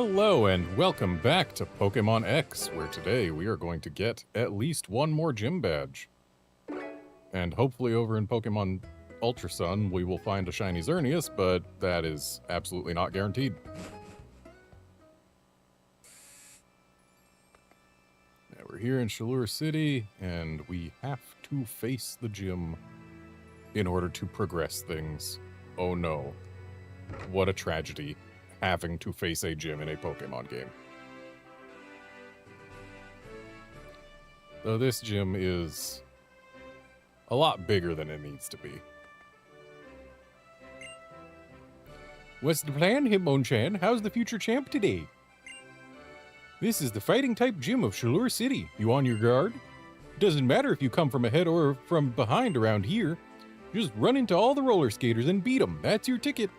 Hello and welcome back to Pokémon X, where today we are going to get at least one more gym badge. And hopefully over in Pokemon Ultra Sun we will find a shiny Xerneas, but that is absolutely not guaranteed. Now we're here in Shalour City, and we have to face the gym in order to progress things. Oh no. What a tragedy, having to face a gym in a Pokemon game. Though this gym is a lot bigger than it needs to be. What's the plan, Hitmonchan? How's the future champ today? This is the fighting type gym of Shalour City. You on your guard? Doesn't matter if you come from ahead or from behind around here. Just run into all the roller skaters and beat them. That's your ticket.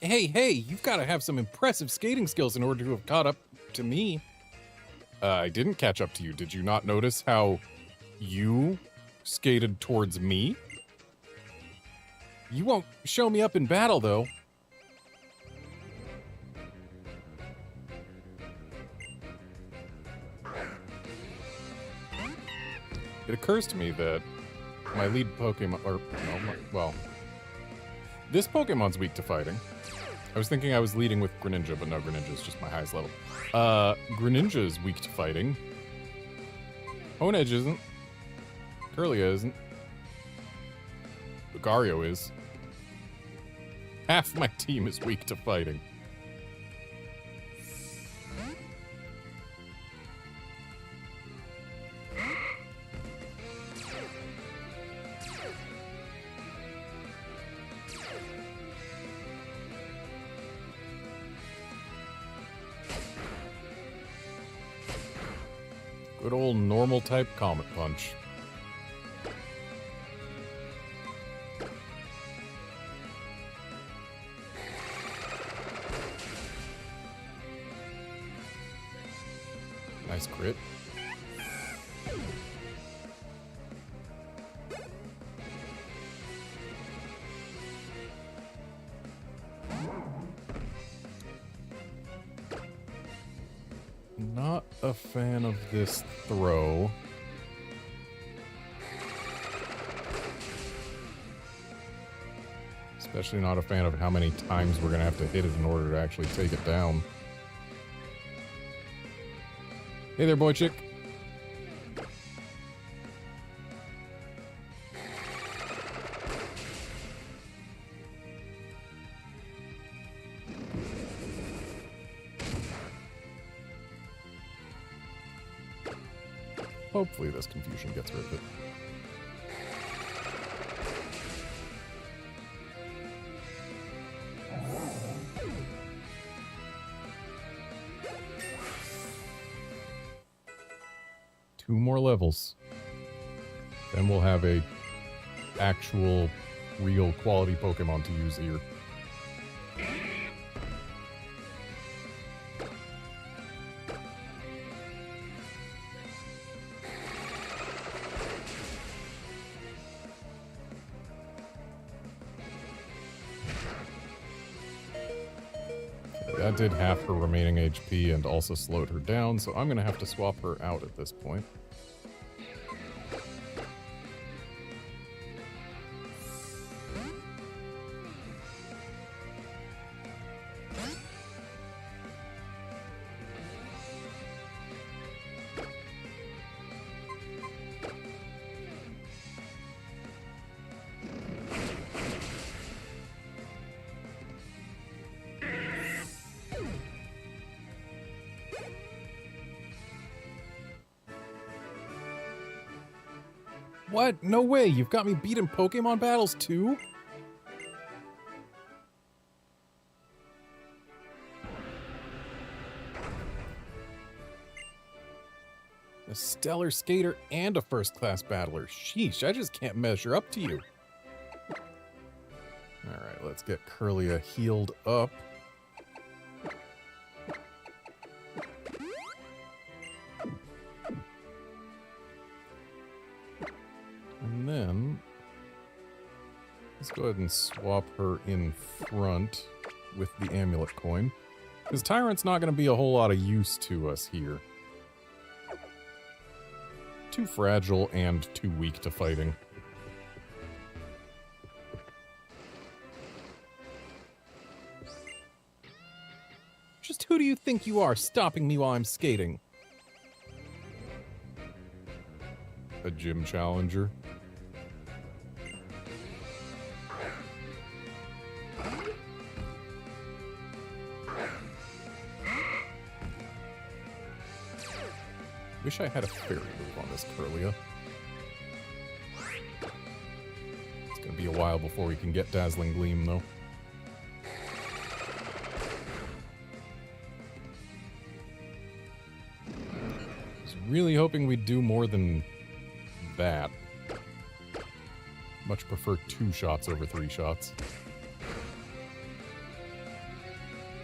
Hey, you've got to have some impressive skating skills in order to have caught up to me. I didn't catch up to you. Did you not notice how you skated towards me? You won't show me up in battle, though. It occurs to me that my lead Pokemon, this Pokemon's weak to fighting. I was thinking I was leading with Greninja, but no, Greninja's just my highest level. Greninja is weak to fighting. Honedge isn't. Curlia isn't. Lucario is. Half my team is weak to fighting. Good old normal type Comet Punch. Nice crit. Not a fan of this throw. Especially not a fan of how many times we're gonna have to hit it in order to actually take it down. Hey there, boy chick. Hopefully this confusion gets rid of it. Two more levels. Then we'll have a actual, real quality Pokemon to use here. That did half her remaining HP and also slowed her down, so I'm going to have to swap her out at this point. What? No way! You've got me beat in Pokemon battles too? A stellar skater and a first-class battler. Sheesh, I just can't measure up to you. Alright, let's get Curlia healed up. and swap her in front with the amulet coin. Because Tyrant's not going to be a whole lot of use to us here. Too fragile and too weak to fighting. Just who do you think you are, stopping me while I'm skating? A gym challenger. Wish I had a fairy move on this Curlia. It's gonna be a while before we can get Dazzling Gleam, though. I was really hoping we'd do more than that. Much prefer 2 shots over 3 shots.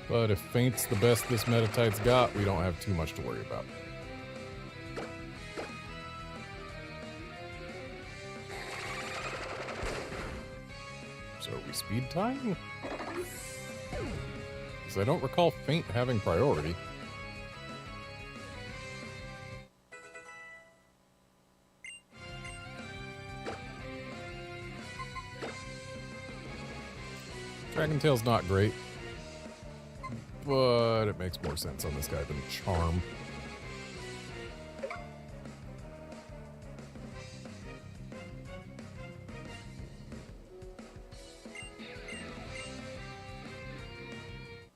But if Feint's the best this Metatyte's got, we don't have too much to worry about. So are we speed tying? Because I don't recall Feint having priority. Dragon Tail's not great, but it makes more sense on this guy than Charm.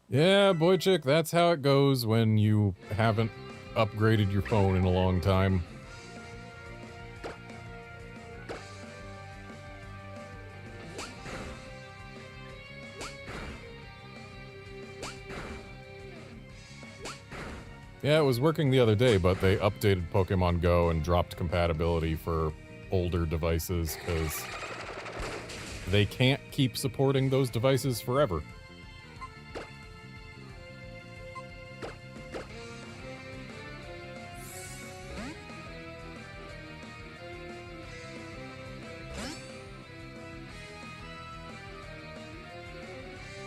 Yeah, boy chick, that's how it goes when you haven't upgraded your phone in a long time. Yeah, it was working the other day, but they updated Pokemon Go and dropped compatibility for older devices because they can't keep supporting those devices forever.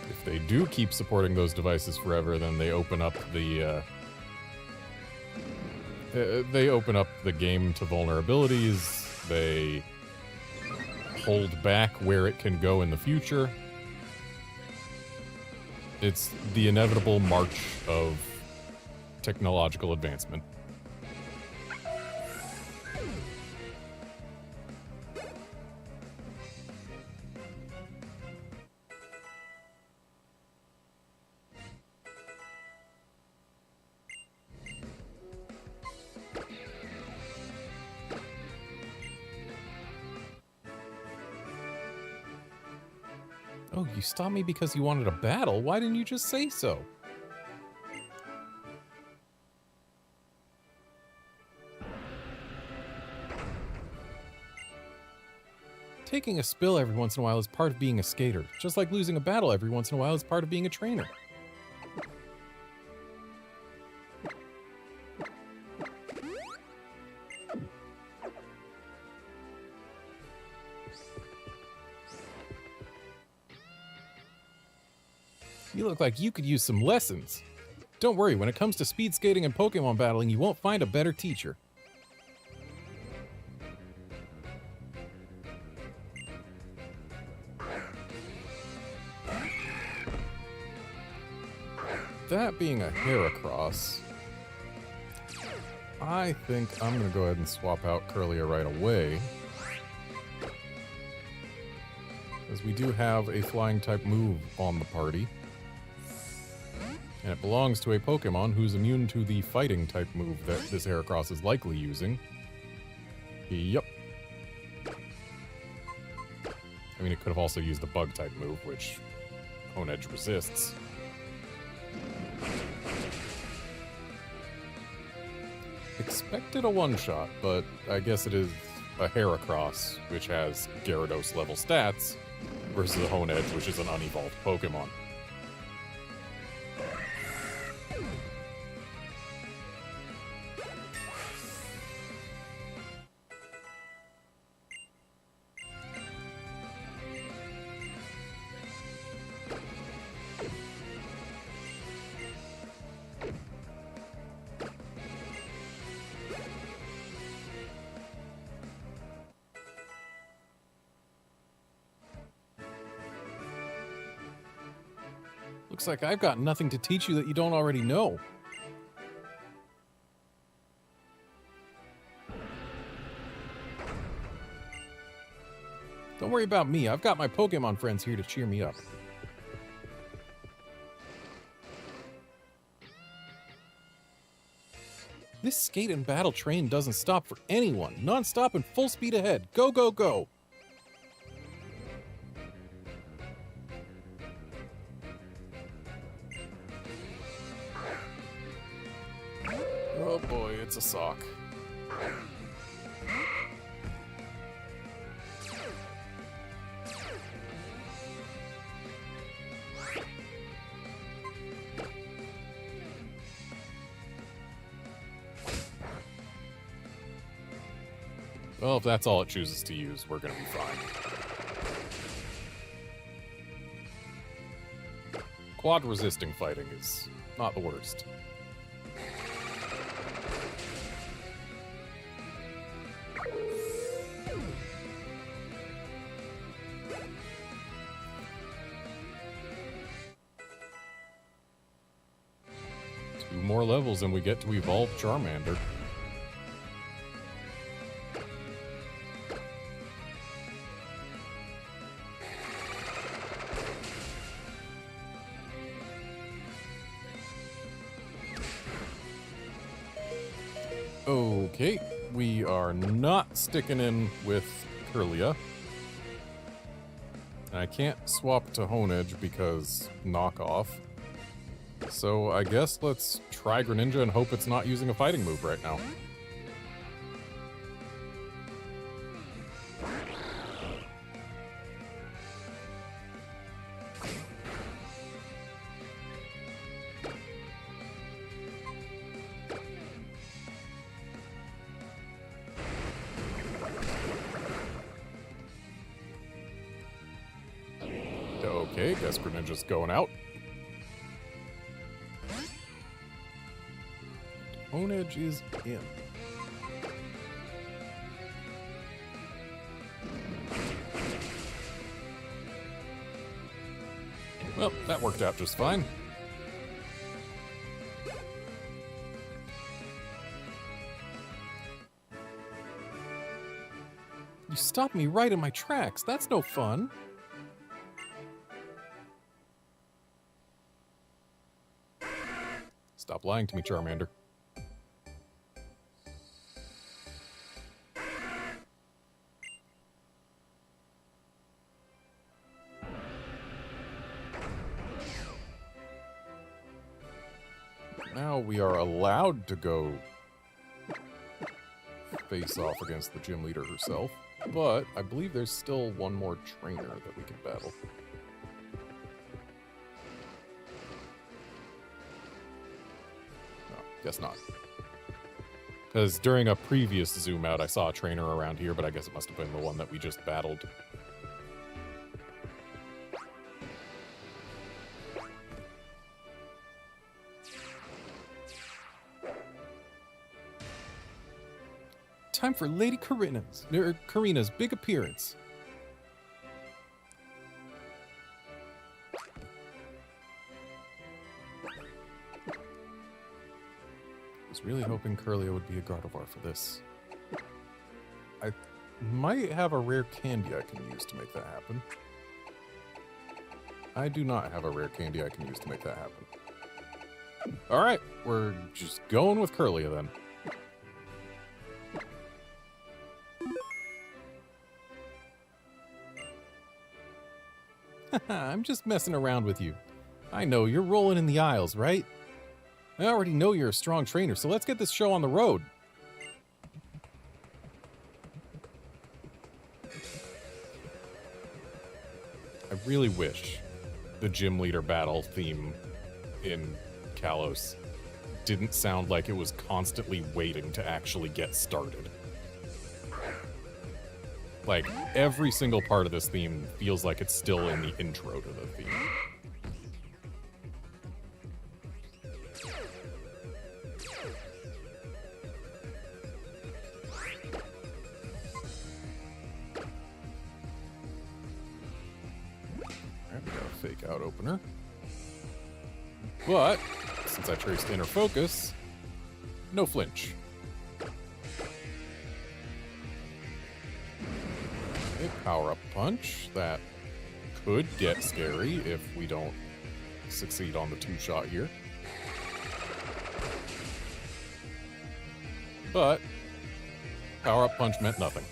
If they do keep supporting those devices forever, then they open up the game to vulnerabilities. They hold back where it can go in the future. It's the inevitable march of technological advancement. Oh, you stopped me because you wanted a battle? Why didn't you just say so? Taking a spill every once in a while is part of being a skater, just like losing a battle every once in a while is part of being a trainer. You look like you could use some lessons. Don't worry, when it comes to speed skating and Pokemon battling, you won't find a better teacher. That being a Heracross, I think I'm going to go ahead and swap out Curlia right away. Because we do have a flying type move on the party. And it belongs to a Pokemon who's immune to the fighting type move that this Heracross is likely using. Yup. I mean, it could have also used the bug type move, which Hone Edge resists. Expected a one-shot, but I guess it is a Heracross, which has Gyarados level stats, versus a Hone Edge, which is an unevolved Pokemon. Looks like I've got nothing to teach you that you don't already know. Don't worry about me. I've got my Pokemon friends here to cheer me up. This skate and battle train doesn't stop for anyone. Non-stop and full speed ahead. Go, go, go. Oh boy, it's a sock. Well, if that's all it chooses to use, we're gonna be fine. Quad resisting fighting is not the worst. Two more levels and we get to evolve Charmander. Okay, we are not sticking in with Kirlia. And I can't swap to Honedge because knockoff. So I guess let's try Greninja and hope it's not using a fighting move right now. Okay, guess Greninja's going out. Honedge is in. Well, that worked out just fine. You stopped me right in my tracks. That's no fun. Stop lying to me, Charmander. Now we are allowed to go face off against the gym leader herself, but I believe there's still one more trainer that we can battle. Guess not. Because during a previous zoom out, I saw a trainer around here, but I guess it must have been the one that we just battled. Time for Lady Karina's big appearance. I was really hoping Kirlia would be a Gardevoir for this. I might have a rare candy I can use to make that happen. I do not have a rare candy I can use to make that happen. Alright, we're just going with Kirlia then. I'm just messing around with you. I know, you're rolling in the aisles, right? I already know you're a strong trainer, so let's get this show on the road. I really wish the gym leader battle theme in Kalos didn't sound like it was constantly waiting to actually get started. Like, every single part of this theme feels like it's still in the intro to the theme. Alright, we got a fake out opener. But, since I traced inner focus, no flinch. Okay, power-up punch. That could get scary if we don't succeed on the two-shot here. But power-up punch meant nothing.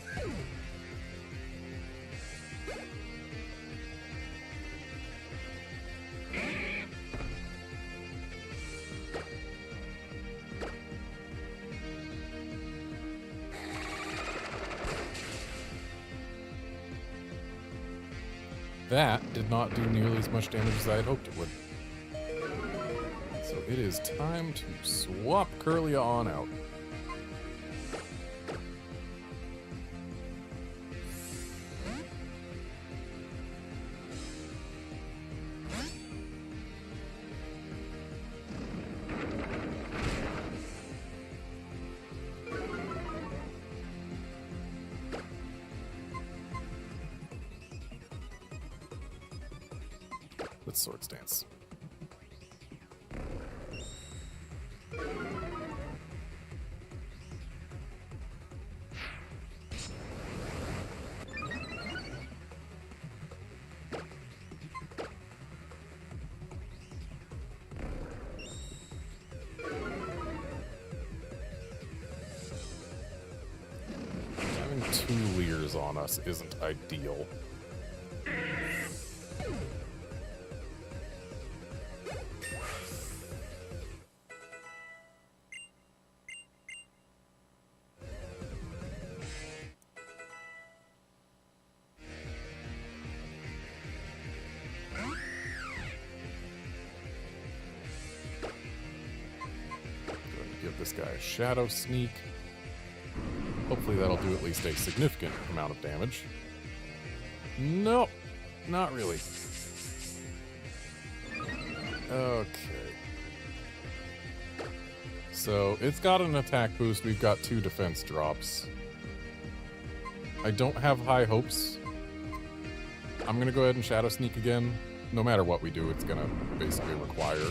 That did not do nearly as much damage as I had hoped it would. So it is time to swap Curlia on out. Let's Swords Dance. Having two Leers on us isn't ideal. Give this guy a Shadow Sneak. Hopefully that'll do at least a significant amount of damage. Nope, not really. Okay. So it's got an attack boost, we've got 2 defense drops. I don't have high hopes. I'm gonna go ahead and Shadow Sneak again. No matter what we do, it's gonna basically require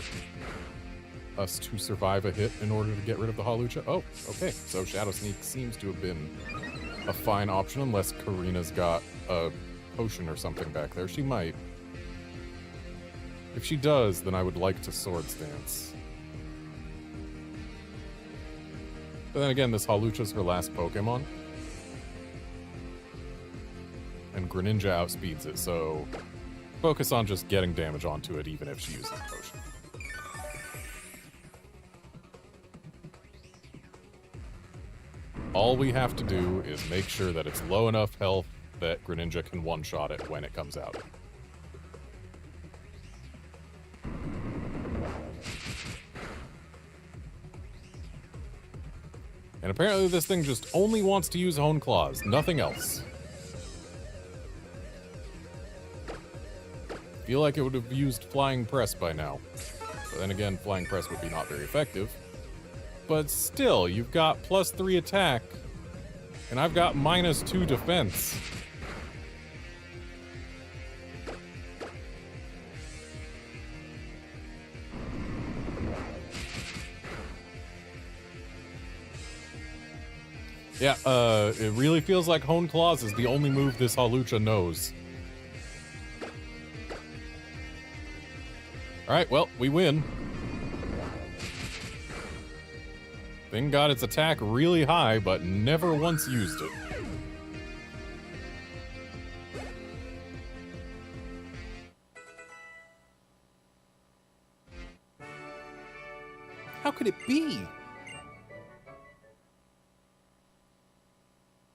us to survive a hit in order to get rid of the Hawlucha. Oh, okay. So Shadow Sneak seems to have been a fine option, unless Karina's got a potion or something back there. She might. If she does, then I would like to Swords Dance. But then again, this Hawlucha's her last Pokemon. And Greninja outspeeds it, so focus on just getting damage onto it even if she uses a potion. All we have to do is make sure that it's low enough health that Greninja can one-shot it when it comes out. And apparently this thing just only wants to use Hone Claws, nothing else. Feel like it would have used Flying Press by now. But then again, Flying Press would be not very effective. But still, you've got +3 attack, and I've got -2 defense. Yeah, it really feels like Hone Claws is the only move this Hawlucha knows. Alright, well, we win. Thing got its attack really high, but never once used it. How could it be?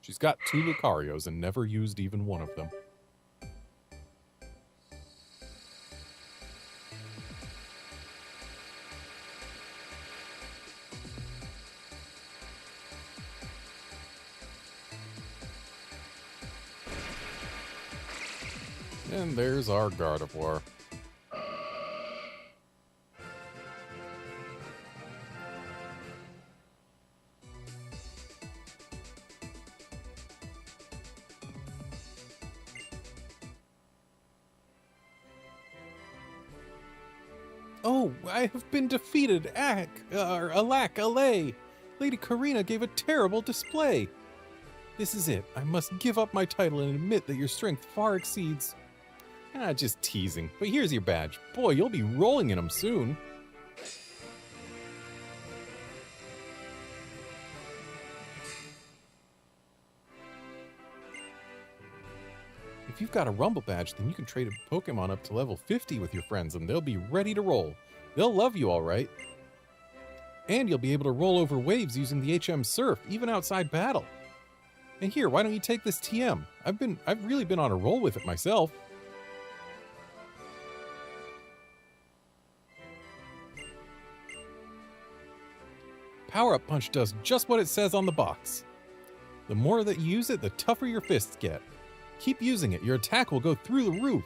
She's got 2 Lucarios and never used even one of them. And there's our Gardevoir. Oh, I have been defeated, alack, alay! Lady Karina gave a terrible display. This is it. I must give up my title and admit that your strength far exceeds... Ah, just teasing. But here's your badge. Boy, you'll be rolling in them soon. If you've got a Rumble badge, then you can trade a Pokemon up to level 50 with your friends and they'll be ready to roll. They'll love you all right. And you'll be able to roll over waves using the HM Surf, even outside battle. And here, why don't you take this TM? I've really been on a roll with it myself. Power-Up Punch does just what it says on the box. The more that you use it, the tougher your fists get. Keep using it, your attack will go through the roof.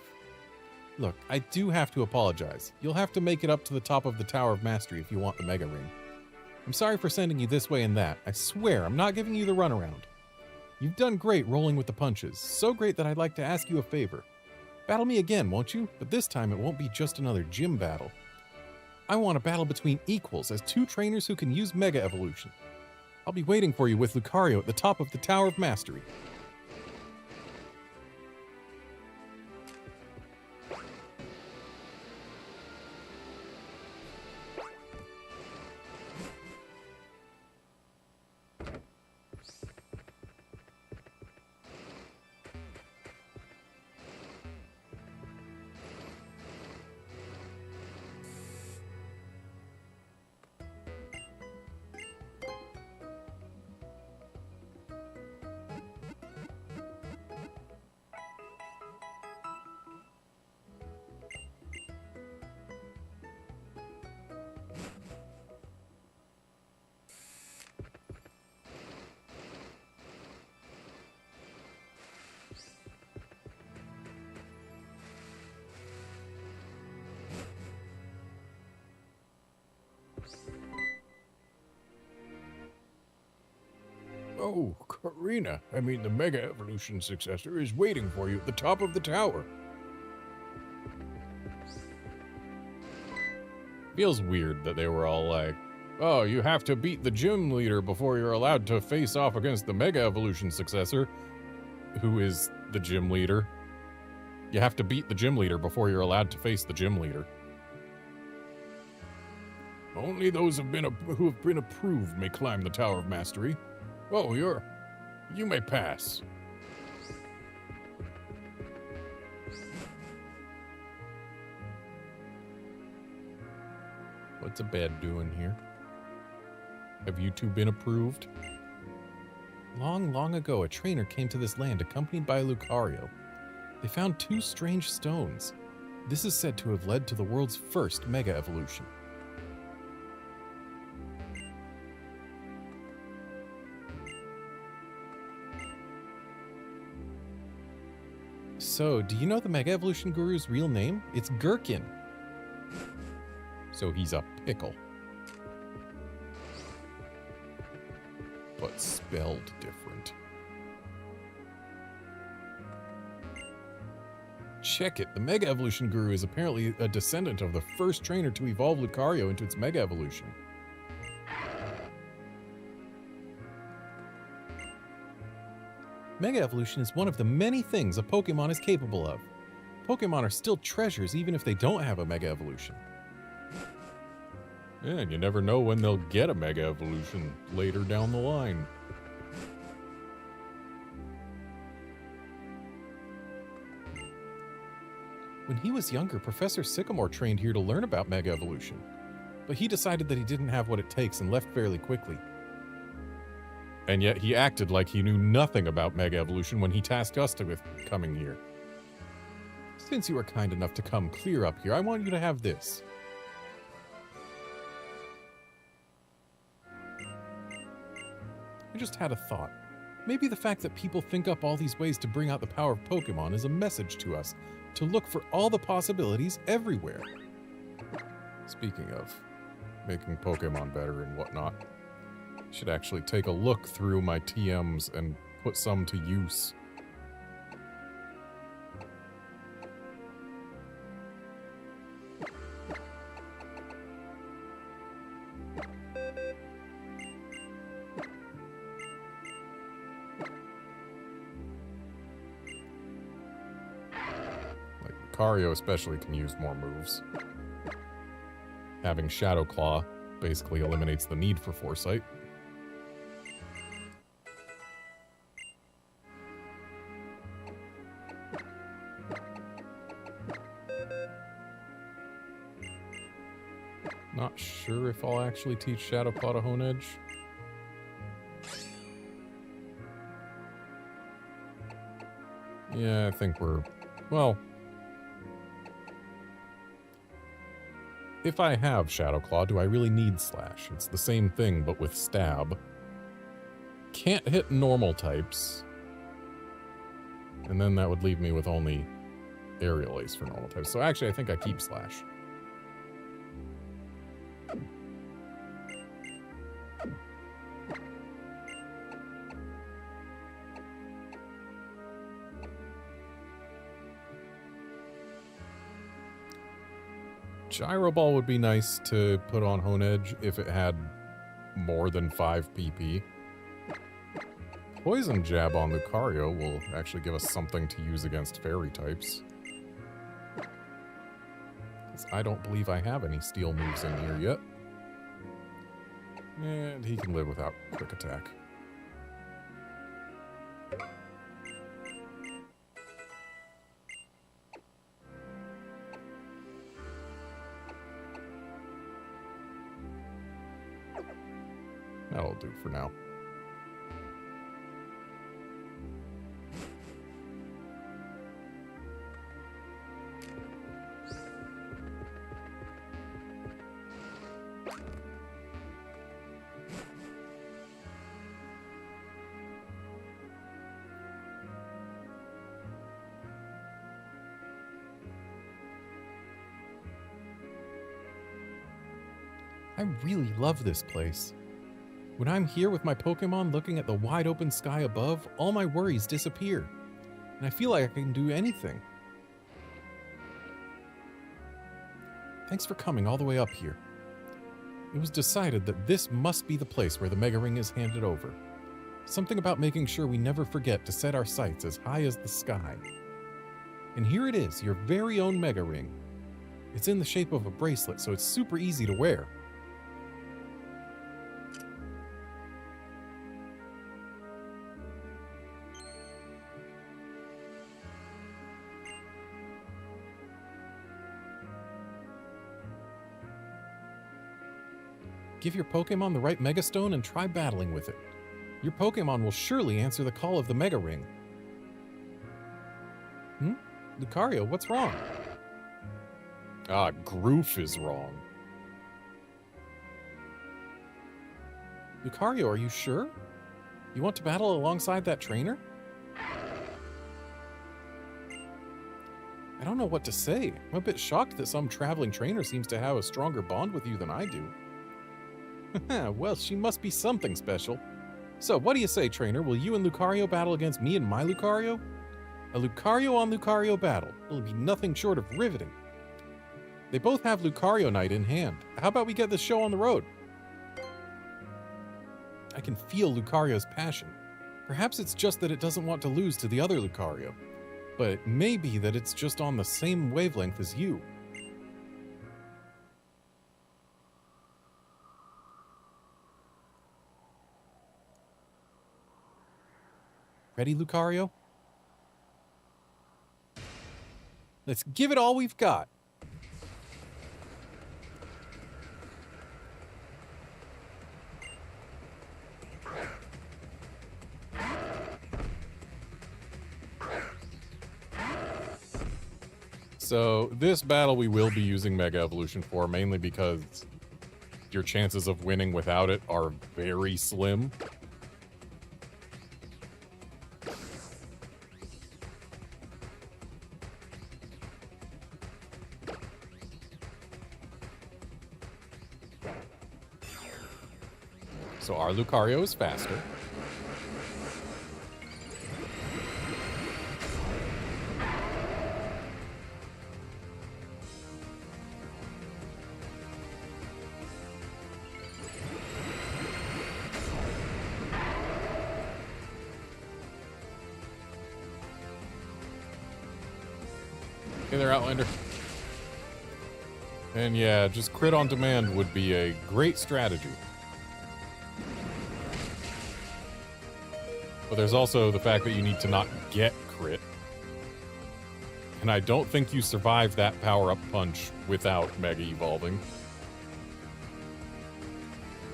Look, I do have to apologize. You'll have to make it up to the top of the Tower of Mastery if you want the Mega Ring. I'm sorry for sending you this way and that. I swear, I'm not giving you the runaround. You've done great rolling with the punches. So great that I'd like to ask you a favor. Battle me again, won't you? But this time it won't be just another gym battle. I want a battle between equals as two trainers who can use Mega Evolution. I'll be waiting for you with Lucario at the top of the Tower of Mastery. Oh, Karina, I mean the Mega Evolution successor is waiting for you at the top of the tower. Feels weird that they were all like, oh, you have to beat the gym leader before you're allowed to face off against the Mega Evolution successor. Who is the gym leader? You have to beat the gym leader before you're allowed to face the gym leader. Only those who have been approved may climb the Tower of Mastery. Oh, you may pass. What's a bed doing here? Have you two been approved? Long, long ago, a trainer came to this land accompanied by Lucario. They found two strange stones. This is said to have led to the world's first Mega Evolution. So, do you know the Mega Evolution Guru's real name? It's Gherkin. So he's a pickle. But spelled different. Check it, the Mega Evolution Guru is apparently a descendant of the first trainer to evolve Lucario into its Mega Evolution. Mega Evolution is one of the many things a Pokemon is capable of. Pokemon are still treasures even if they don't have a Mega Evolution. Yeah, and you never know when they'll get a Mega Evolution later down the line. When he was younger, Professor Sycamore trained here to learn about Mega Evolution. But he decided that he didn't have what it takes and left fairly quickly. And yet he acted like he knew nothing about Mega Evolution when he tasked us with coming here. Since you were kind enough to come clear up here, I want you to have this. I just had a thought. Maybe the fact that people think up all these ways to bring out the power of Pokemon is a message to us to look for all the possibilities everywhere. Speaking of making Pokemon better and whatnot, I should actually take a look through my TMs and put some to use. Lucario especially can use more moves. Having Shadow Claw basically eliminates the need for Foresight. Not sure if I'll actually teach Shadow Claw to Hone Edge. Yeah, I think we're... Well... If I have Shadow Claw, do I really need Slash? It's the same thing, but with Stab. Can't hit normal types. And then that would leave me with only Aerial Ace for normal types. So actually, I think I keep Slash. Gyro Ball would be nice to put on Hone Edge if it had more than 5 PP. Poison Jab on Lucario will actually give us something to use against Fairy types. I don't believe I have any Steel moves in here yet. And he can live without Quick Attack. That'll do for now. I really love this place. When I'm here with my Pokemon looking at the wide open sky above, all my worries disappear, and I feel like I can do anything. Thanks for coming all the way up here. It was decided that this must be the place where the Mega Ring is handed over. Something about making sure we never forget to set our sights as high as the sky. And here it is, your very own Mega Ring. It's in the shape of a bracelet, so it's super easy to wear. Give your Pokemon the right Mega Stone and try battling with it. Your Pokemon will surely answer the call of the Mega Ring. Lucario, what's wrong? Groof is wrong. Lucario, are you sure? You want to battle alongside that trainer? I don't know what to say. I'm a bit shocked that some traveling trainer seems to have a stronger bond with you than I do. Well, she must be something special. So, what do you say, trainer? Will you and Lucario battle against me and my Lucario? A Lucario on Lucario battle. It'll be nothing short of riveting. They both have Lucario Night in hand. How about we get this show on the road? I can feel Lucario's passion. Perhaps it's just that it doesn't want to lose to the other Lucario. But it may be that it's just on the same wavelength as you. Ready, Lucario? Let's give it all we've got. So, this battle we will be using Mega Evolution for, mainly because your chances of winning without it are very slim. So our Lucario is faster. Hey there, Outlander. And yeah, just crit on demand would be a great strategy. But there's also the fact that you need to not get crit. And I don't think you survive that power-up punch without Mega Evolving.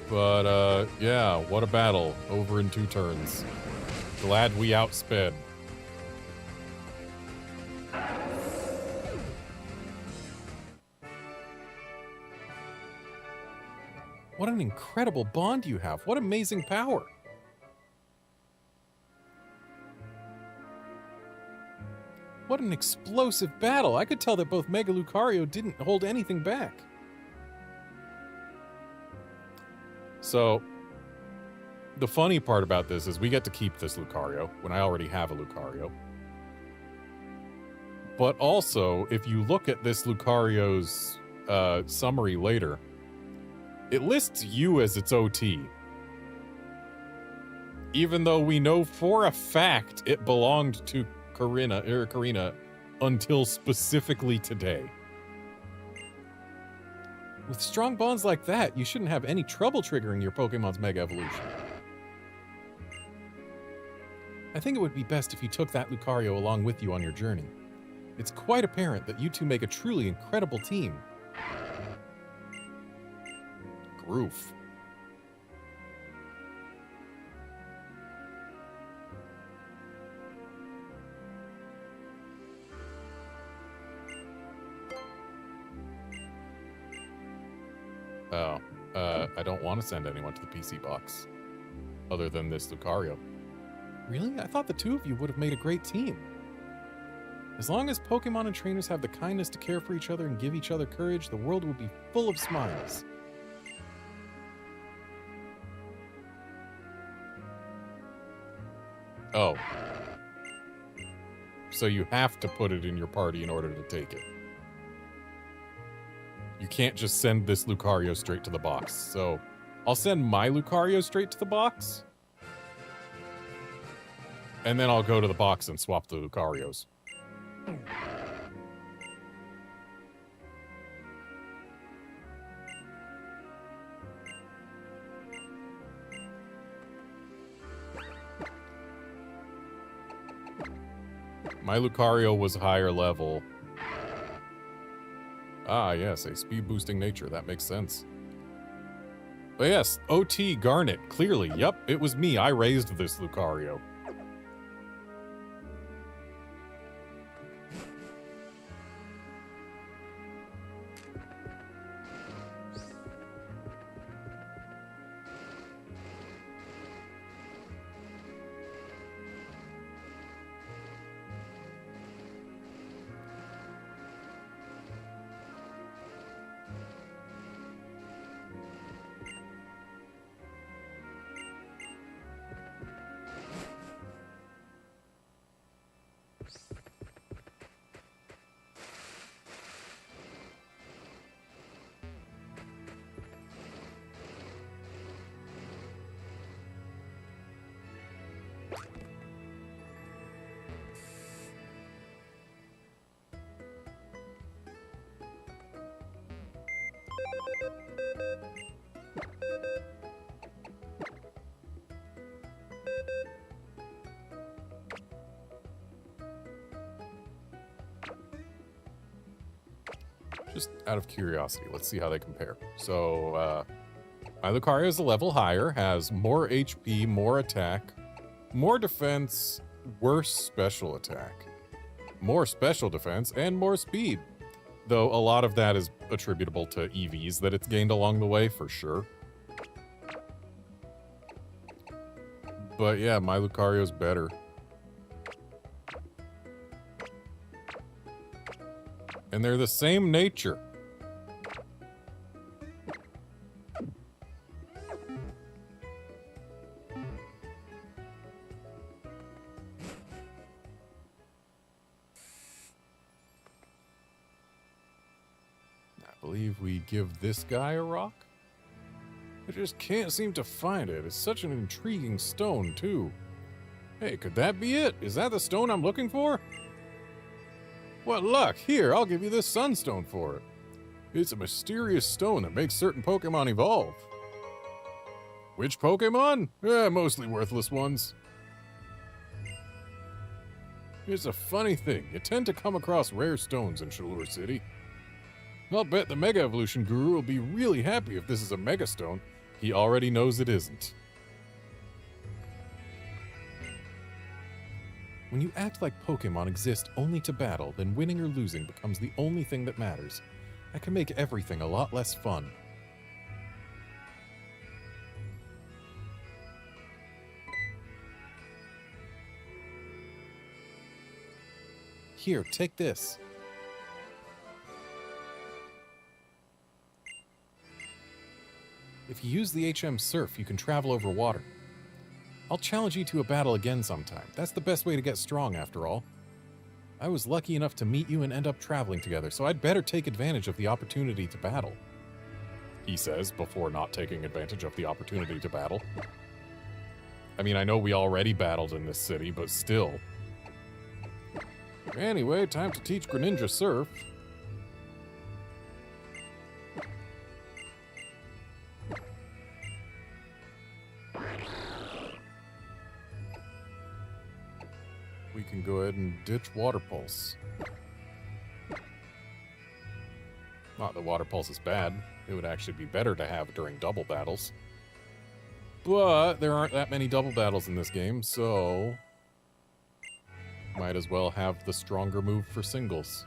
But, yeah, what a battle. Over in 2 turns. Glad we outsped. What an incredible bond you have. What amazing power. What an explosive battle. I could tell that both Mega Lucario didn't hold anything back. So, the funny part about this is we get to keep this Lucario when I already have a Lucario. But also, if you look at this Lucario's summary later, it lists you as its OT. Even though we know for a fact it belonged to Karina until specifically today. With strong bonds like that, you shouldn't have any trouble triggering your Pokemon's Mega Evolution. I think it would be best if you took that Lucario along with you on your journey. It's quite apparent that you two make a truly incredible team. Groof. Oh, I don't want to send anyone to the PC box. Other than this Lucario. Really? I thought the two of you would have made a great team. As long as Pokemon and trainers have the kindness to care for each other and give each other courage, the world will be full of smiles. Oh. So you have to put it in your party in order to take it. You can't just send this Lucario straight to the box. So, I'll send my Lucario straight to the box. And then I'll go to the box and swap the Lucarios. My Lucario was higher level. Ah, yes, a speed-boosting nature. That makes sense. But yes, OT Garnet, clearly. Yep, it was me. I raised this Lucario. Just out of curiosity, let's see how they compare. So, my Lucario is a level higher, has more HP, more attack, more defense, worse special attack, more special defense, and more speed. Though a lot of that is attributable to EVs that it's gained along the way, for sure. But yeah, my Lucario's better. And they're the same nature. I believe we give this guy a rock. I just can't seem to find it. It's such an intriguing stone, too. Hey, could that be it? Is that the stone I'm looking for? What luck! Here, I'll give you this sunstone for it. It's a mysterious stone that makes certain Pokemon evolve. Which Pokemon? Mostly worthless ones. It's a funny thing. You tend to come across rare stones in Shalour City. I'll bet the Mega Evolution Guru will be really happy if this is a Mega Stone. He already knows it isn't. When you act like Pokemon exist only to battle, then winning or losing becomes the only thing that matters. That can make everything a lot less fun. Here, take this. If you use the HM Surf, you can travel over water. I'll challenge you to a battle again sometime. That's the best way to get strong, after all. I was lucky enough to meet you and end up traveling together, so I'd better take advantage of the opportunity to battle. He says, before not taking advantage of the opportunity to battle. I mean, I know we already battled in this city, but still. Anyway, time to teach Greninja Surf. We can go ahead and ditch Water Pulse. Not that Water Pulse is bad. It would actually be better to have during double battles. But there aren't that many double battles in this game, so might as well have the stronger move for singles.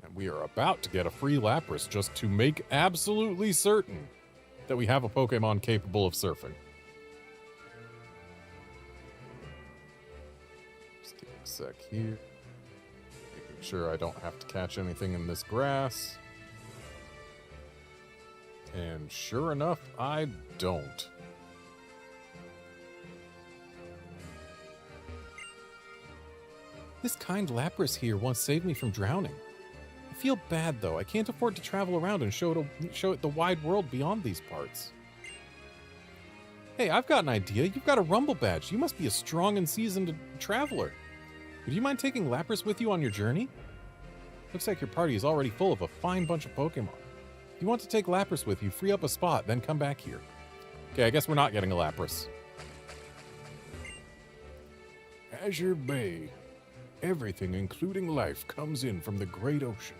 And we are about to get a free Lapras just to make absolutely certain that we have a Pokemon capable of surfing. Just take a sec here. Making sure I don't have to catch anything in this grass. And sure enough, I don't. This kind Lapras here once saved me from drowning. I feel bad, though. I can't afford to travel around and show it the wide world beyond these parts. Hey, I've got an idea. You've got a Rumble badge. You must be a strong and seasoned traveler. Would you mind taking Lapras with you on your journey? Looks like your party is already full of a fine bunch of Pokemon. If you want to take Lapras with you, free up a spot, then come back here. Okay, I guess we're not getting a Lapras. Azure Bay. Everything, including life, comes in from the great ocean.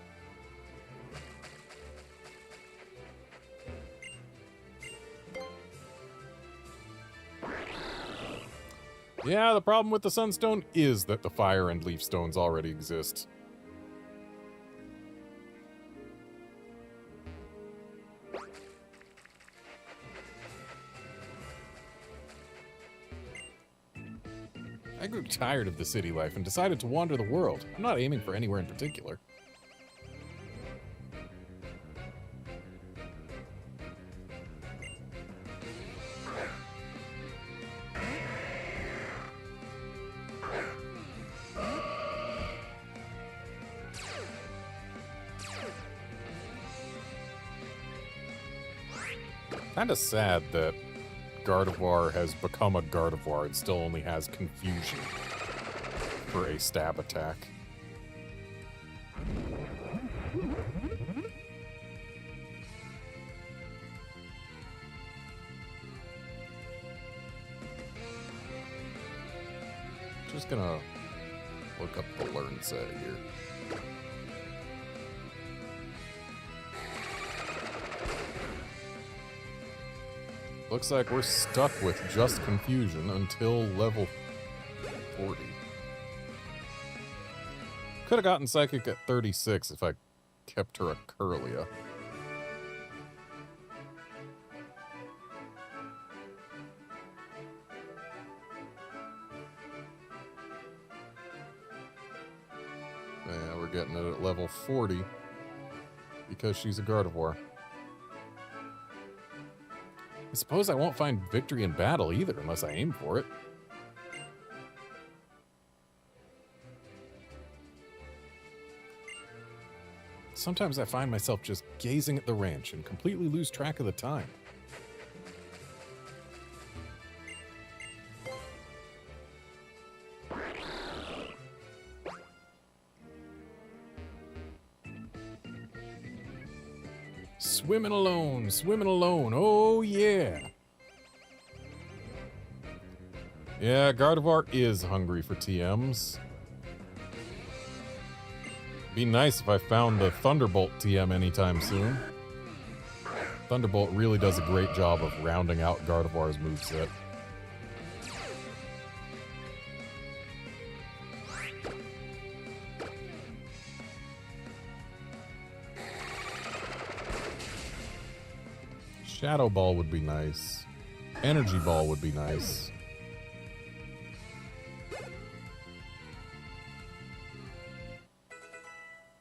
Yeah, the problem with the Sunstone is that the Fire and Leaf Stones already exist. I grew tired of the city life and decided to wander the world. I'm not aiming for anywhere in particular. Kinda sad that Gardevoir has become a Gardevoir and still only has Confusion for a stab attack. Just gonna look up the learn set here. Looks like we're stuck with just Confusion until level 40. Could have gotten Psychic at 36 if I kept her a Kirlia. Yeah, we're getting it at level 40 because she's a Gardevoir. I suppose I won't find victory in battle either unless I aim for it. Sometimes I find myself just gazing at the ranch and completely lose track of the time. Swimming alone, swimming alone. Oh, yeah. Yeah, Gardevoir is hungry for TMs. Be nice if I found the Thunderbolt TM anytime soon. Thunderbolt really does a great job of rounding out Gardevoir's moveset. Shadow Ball would be nice. Energy Ball would be nice.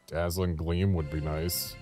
Dazzling Gleam would be nice.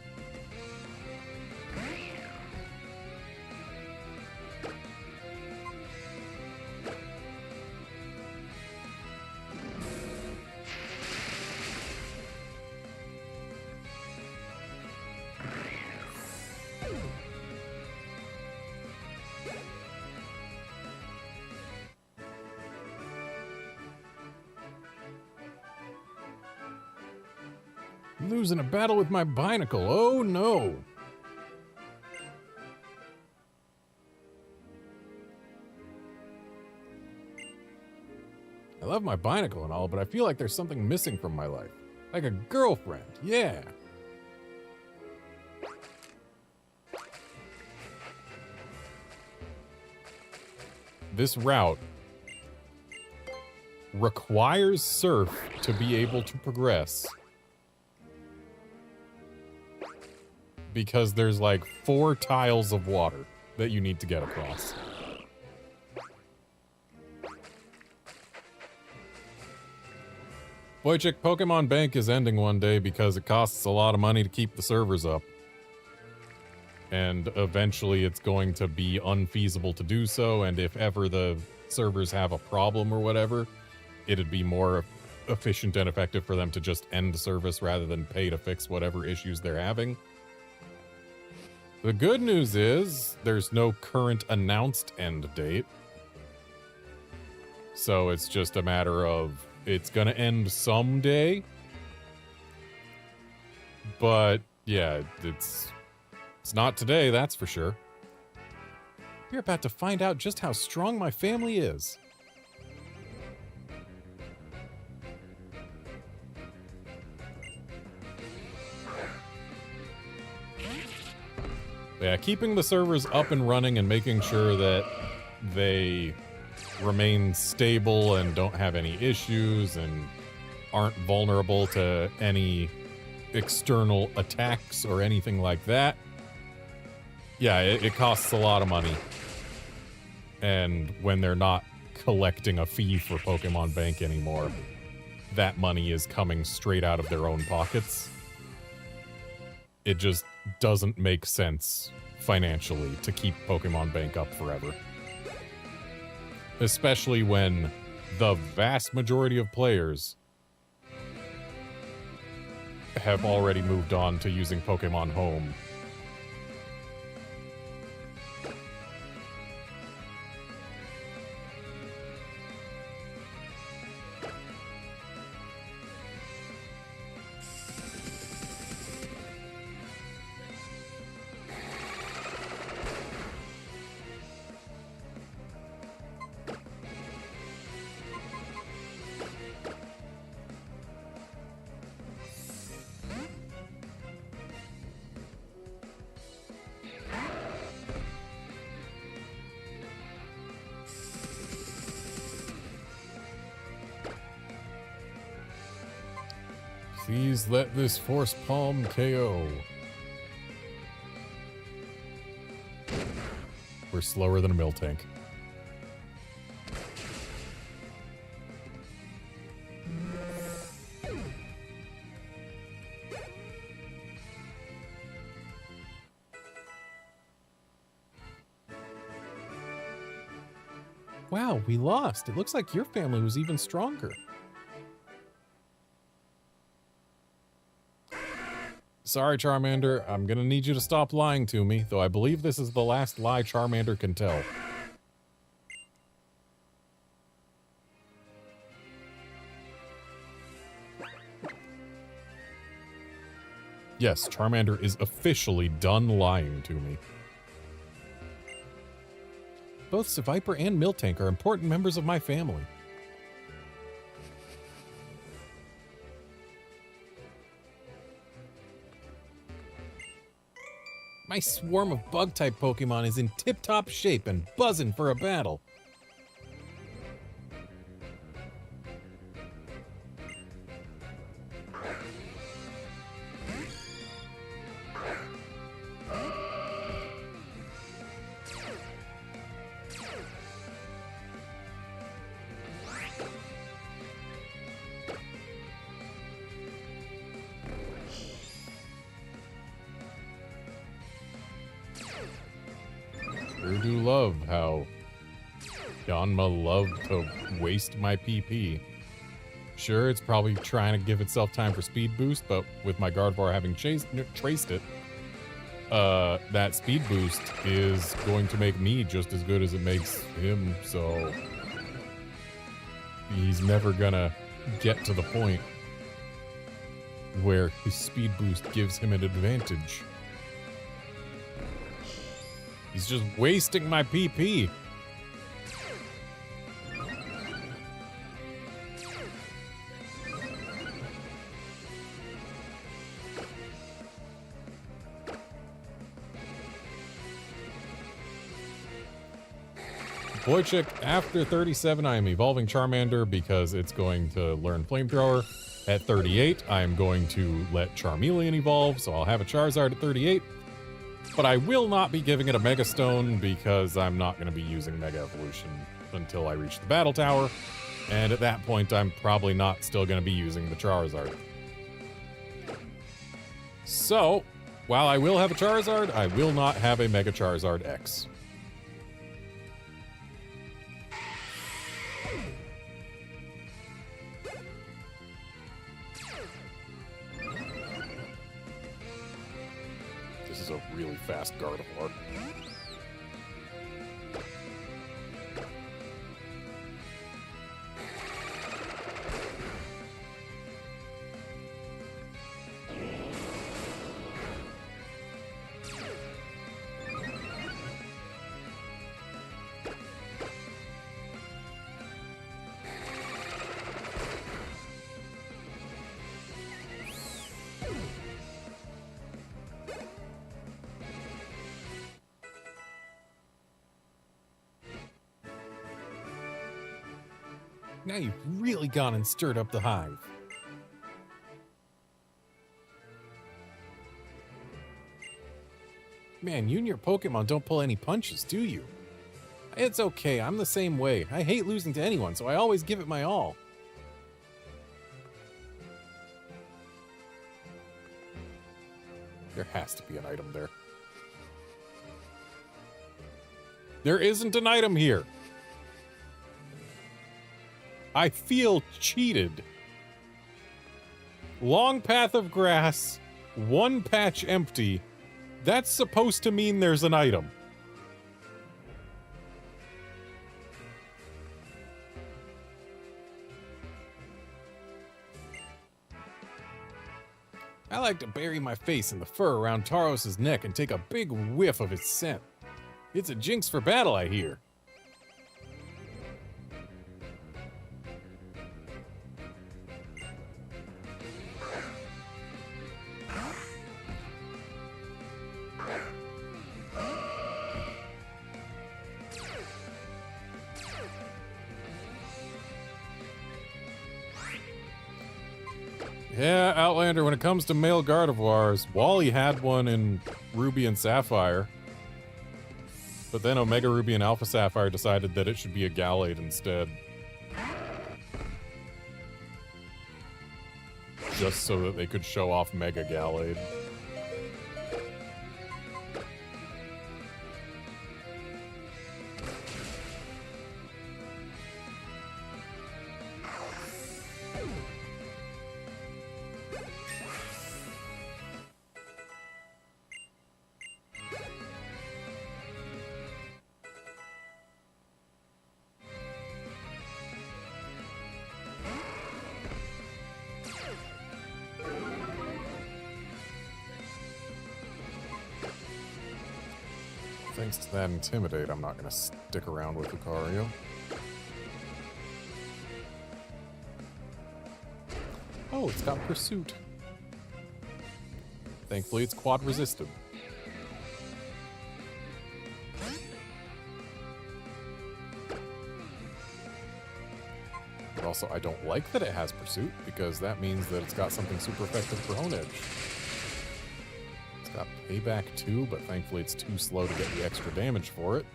Losing a battle with my Binacle. Oh no. I love my Binacle and all, but I feel like there's something missing from my life. Like a girlfriend. Yeah. This route requires Surf to be able to progress. Because there's like 4 tiles of water that you need to get across. Wojciech, Pokemon Bank is ending one day because it costs a lot of money to keep the servers up. And eventually it's going to be unfeasible to do so, and if ever the servers have a problem or whatever, it'd be more efficient and effective for them to just end the service rather than pay to fix whatever issues they're having. The good news is there's no current announced end date. So it's just a matter of it's going to end someday. But yeah, it's not today, that's for sure. You're about to find out just how strong my family is. Yeah, keeping the servers up and running and making sure that they remain stable and don't have any issues and aren't vulnerable to any external attacks or anything like that. Yeah, it costs a lot of money. And when they're not collecting a fee for Pokemon Bank anymore, that money is coming straight out of their own pockets. It just doesn't make sense financially to keep Pokemon Bank up forever. Especially when the vast majority of players have already moved on to using Pokemon Home. Please let this Force Palm KO. We're slower than a Miltank. Wow, we lost. It looks like your family was even stronger. Sorry, Charmander. I'm gonna need you to stop lying to me, though I believe this is the last lie Charmander can tell. Yes, Charmander is officially done lying to me. Both Seviper and Miltank are important members of my family. My swarm of bug-type Pokemon is in tip-top shape and buzzing for a battle. Sure do love how Yanma loved to waste my PP. Sure, it's probably trying to give itself time for speed boost, but with my Gardevoir having traced it, that speed boost is going to make me just as good as it makes him, so he's never gonna get to the point where his speed boost gives him an advantage. He's just wasting my PP. Boychik, after 37, I am evolving Charmander because it's going to learn Flamethrower. At 38, I am going to let Charmeleon evolve, so I'll have a Charizard at 38. But I will not be giving it a Mega Stone because I'm not going to be using Mega Evolution until I reach the Battle Tower. And at that point, I'm probably not still going to be using the Charizard. So, while I will have a Charizard, I will not have a Mega Charizard X. This is a really fast Gardevoir. Now you've really gone and stirred up the hive. Man, you and your Pokemon don't pull any punches, do you? It's okay, I'm the same way. I hate losing to anyone, so I always give it my all. There has to be an item there. There isn't an item here. I feel cheated. Long path of grass, one patch empty. That's supposed to mean there's an item. I like to bury my face in the fur around Tauros's neck and take a big whiff of its scent. It's a jinx for battle, I hear. Yeah, Outlander, when it comes to male Gardevoirs, Wally had one in Ruby and Sapphire. But then Omega Ruby and Alpha Sapphire decided that it should be a Gallade instead. Just so that they could show off Mega Gallade. Thanks to that Intimidate, I'm not going to stick around with Lucario. Oh, it's got Pursuit. Thankfully, it's quad resistant. But also, I don't like that it has Pursuit, because that means that it's got something super effective for Honedge. It's got Payback too, but thankfully it's too slow to get the extra damage for it.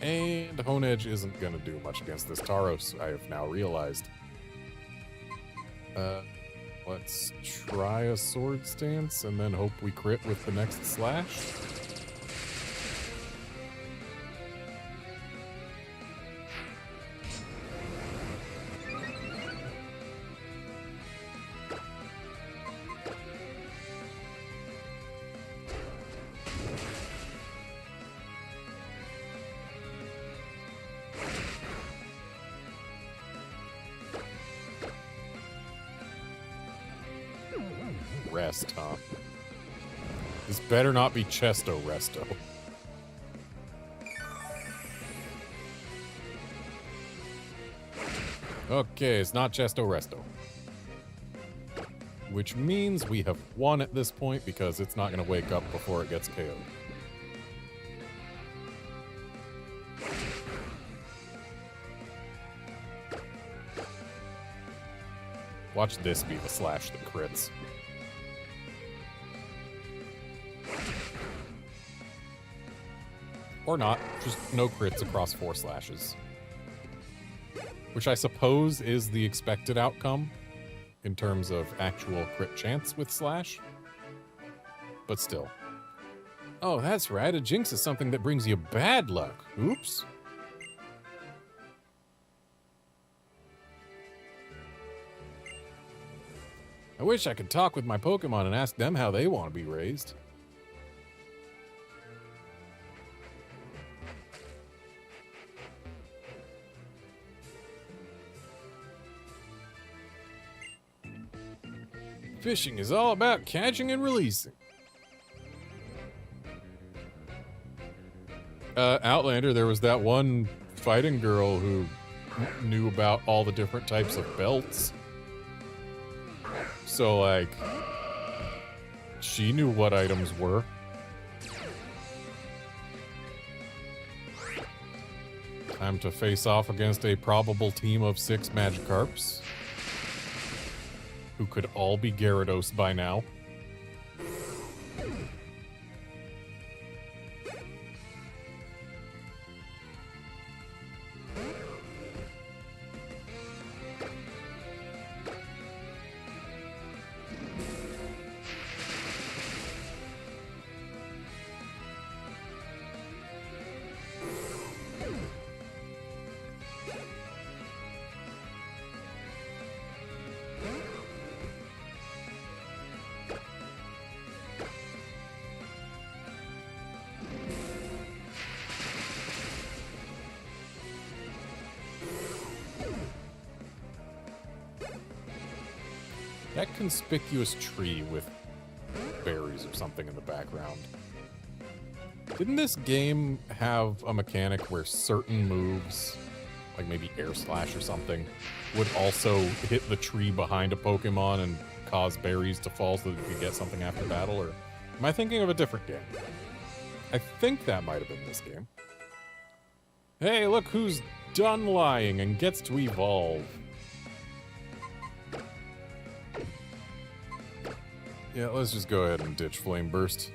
And Honedge isn't going to do much against this Tauros, I have now realized. Let's try a Sword Stance and then hope we crit with the next slash. Rest, huh? This better not be Chesto Resto. Okay, it's not Chesto Resto. Which means we have won at this point because it's not going to wake up before it gets KO'd. Watch this be the slash that crits. Or not, just no crits across 4 slashes. Which I suppose is the expected outcome in terms of actual crit chance with slash. But still. Oh, that's right, a jinx is something that brings you bad luck. Oops. I wish I could talk with my Pokemon and ask them how they want to be raised. Fishing is all about catching and releasing. Outlander, there was that one fighting girl who knew about all the different types of belts. So, like, she knew what items were. Time to face off against a probable team of 6 Magikarps, who could all be Gyarados by now. That conspicuous tree with berries or something in the background. Didn't this game have a mechanic where certain moves, like maybe Air Slash or something, would also hit the tree behind a Pokemon and cause berries to fall so that you could get something after battle? Or am I thinking of a different game? I think that might have been this game. Hey, look who's done lying and gets to evolve. Yeah, let's just go ahead and ditch Flame Burst.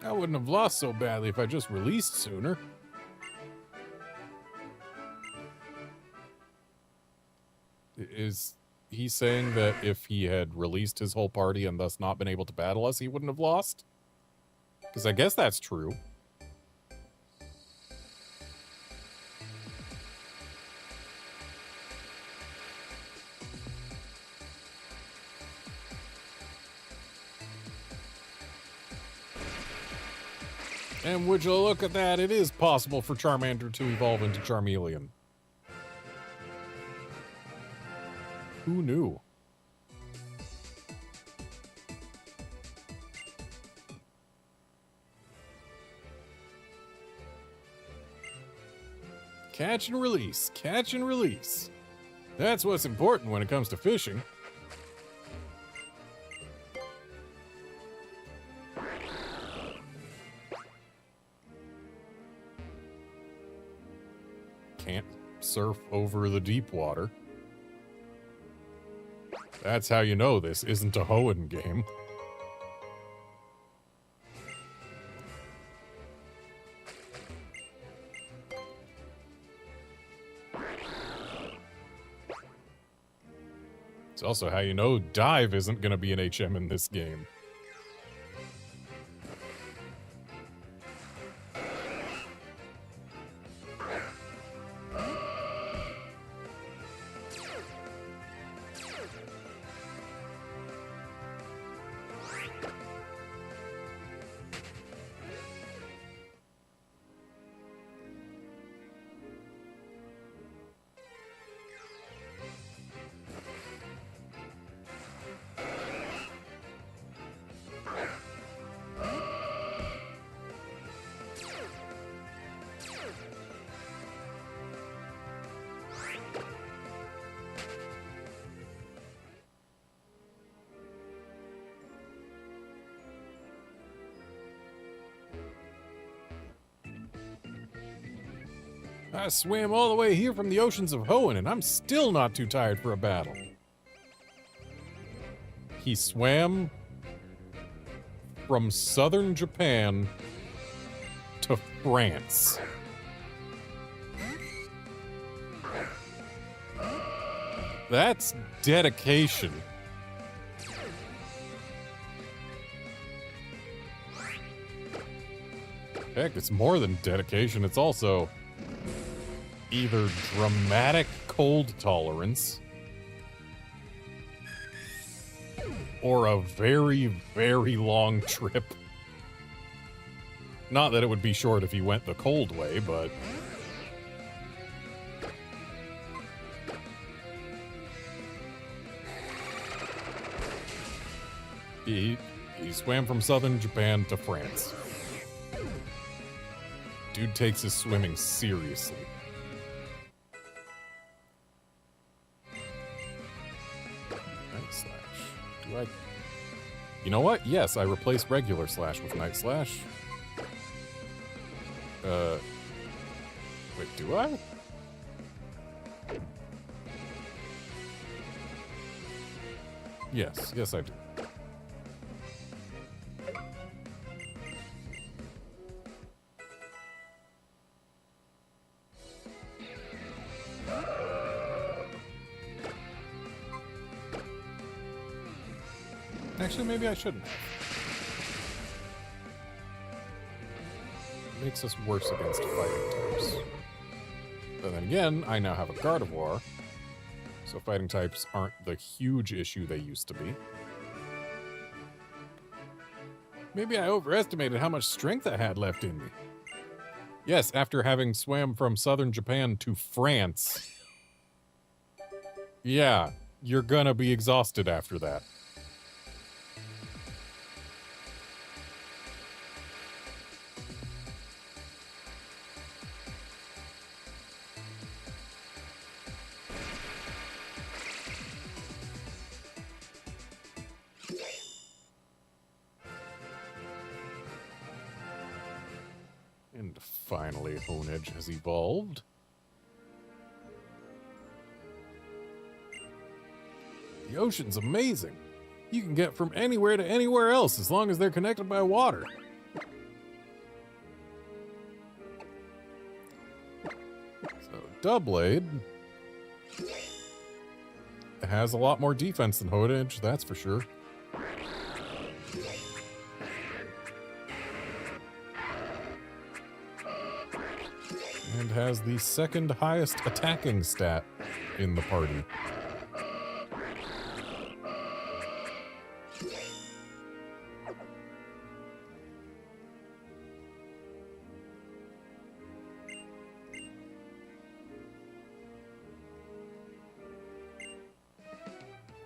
I wouldn't have lost so badly if I just released sooner. Is he saying that if he had released his whole party and thus not been able to battle us, he wouldn't have lost? Because I guess that's true. And would you look at that, it is possible for Charmander to evolve into Charmeleon. Who knew? Catch and release, catch and release. That's what's important when it comes to fishing. Can't surf over the deep water. That's how you know this isn't a Hoenn game. It's also how you know dive isn't going to be an HM in this game. I swam all the way here from the oceans of Hoenn, and I'm still not too tired for a battle. He swam from southern Japan to France. That's dedication. Heck, it's more than dedication, it's also either dramatic cold tolerance or a very, very long trip. Not that it would be short if he went the cold way, but... He swam from southern Japan to France. Dude takes his swimming seriously. Night Slash. Do I... You know what? Yes, I replaced regular Slash with Night Slash. Wait, do I? Yes, yes I do. Actually, maybe I shouldn't. Makes us worse against fighting types. But then again, I now have a Gardevoir, so fighting types aren't the huge issue they used to be. Maybe I overestimated how much strength I had left in me. Yes, after having swam from southern Japan to France. Yeah, you're gonna be exhausted after that. And finally, Honedge has evolved. The ocean's amazing. You can get from anywhere to anywhere else as long as they're connected by water. So, Doublade has a lot more defense than Hodage, that's for sure. And has the second highest attacking stat in the party.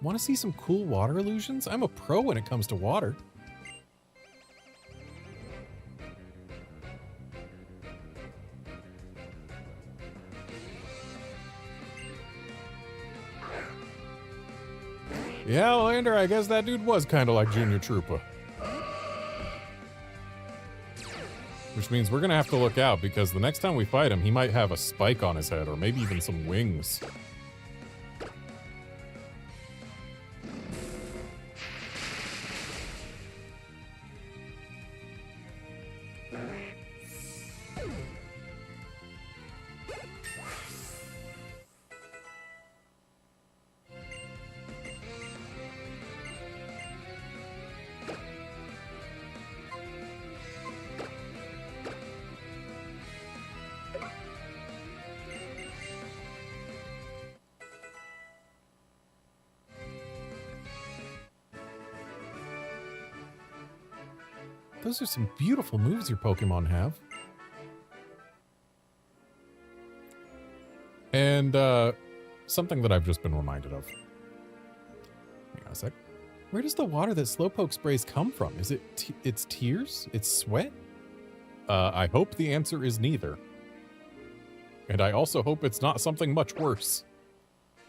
Want to see some cool water illusions? I'm a pro when it comes to water. Yeah, Lander, I guess that dude was kind of like Junior Troopa. Which means we're going to have to look out, because the next time we fight him, he might have a spike on his head, or maybe even some wings. Those are some beautiful moves your Pokemon have. And, something that I've just been reminded of. Hang on a sec. Where does the water that Slowpoke sprays come from? Is it it's tears? It's sweat? I hope the answer is neither. And I also hope it's not something much worse.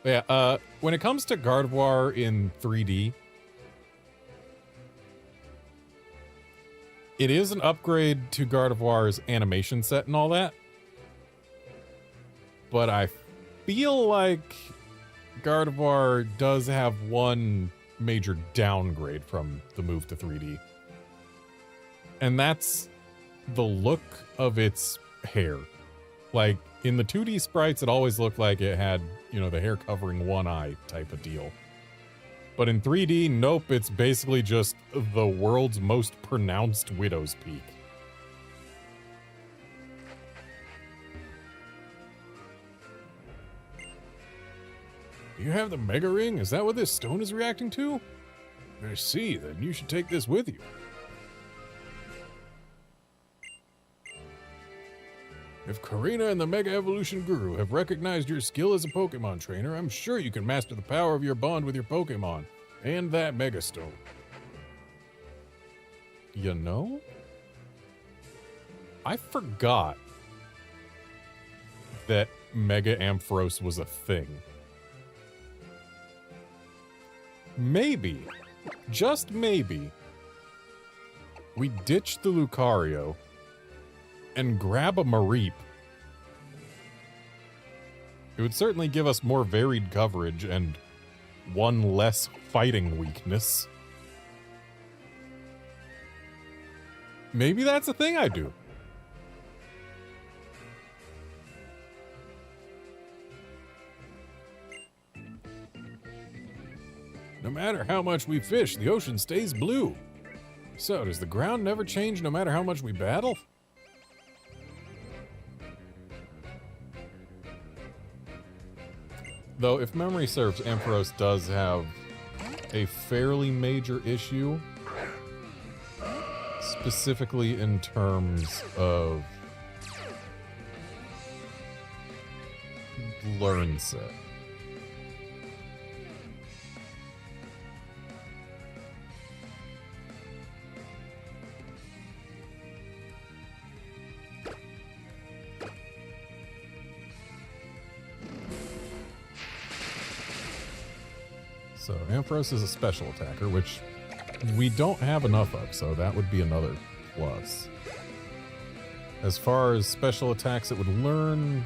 But yeah, when it comes to Gardevoir in 3D, it is an upgrade to Gardevoir's animation set and all that. But I feel like Gardevoir does have one major downgrade from the move to 3D. And that's the look of its hair. Like, in the 2D sprites, it always looked like it had, you know, the hair covering one eye type of deal. But in 3D, nope, it's basically just the world's most pronounced widow's peak. You have the Mega Ring? Is that what this stone is reacting to? I see, then you should take this with you. If Karina and the Mega Evolution Guru have recognized your skill as a Pokemon trainer, I'm sure you can master the power of your bond with your Pokemon and that Mega Stone. You know? I forgot that Mega Ampharos was a thing. Maybe, just maybe, we ditch the Lucario and grab a Mareep. It would certainly give us more varied coverage and one less fighting weakness. Maybe that's a thing I do. No matter how much we fish, the ocean stays blue. So, does the ground never change no matter how much we battle? Though, if memory serves, Ampharos does have a fairly major issue. Specifically in terms of learn set. So, Ampharos is a special attacker, which we don't have enough of, so that would be another plus. As far as special attacks, it would learn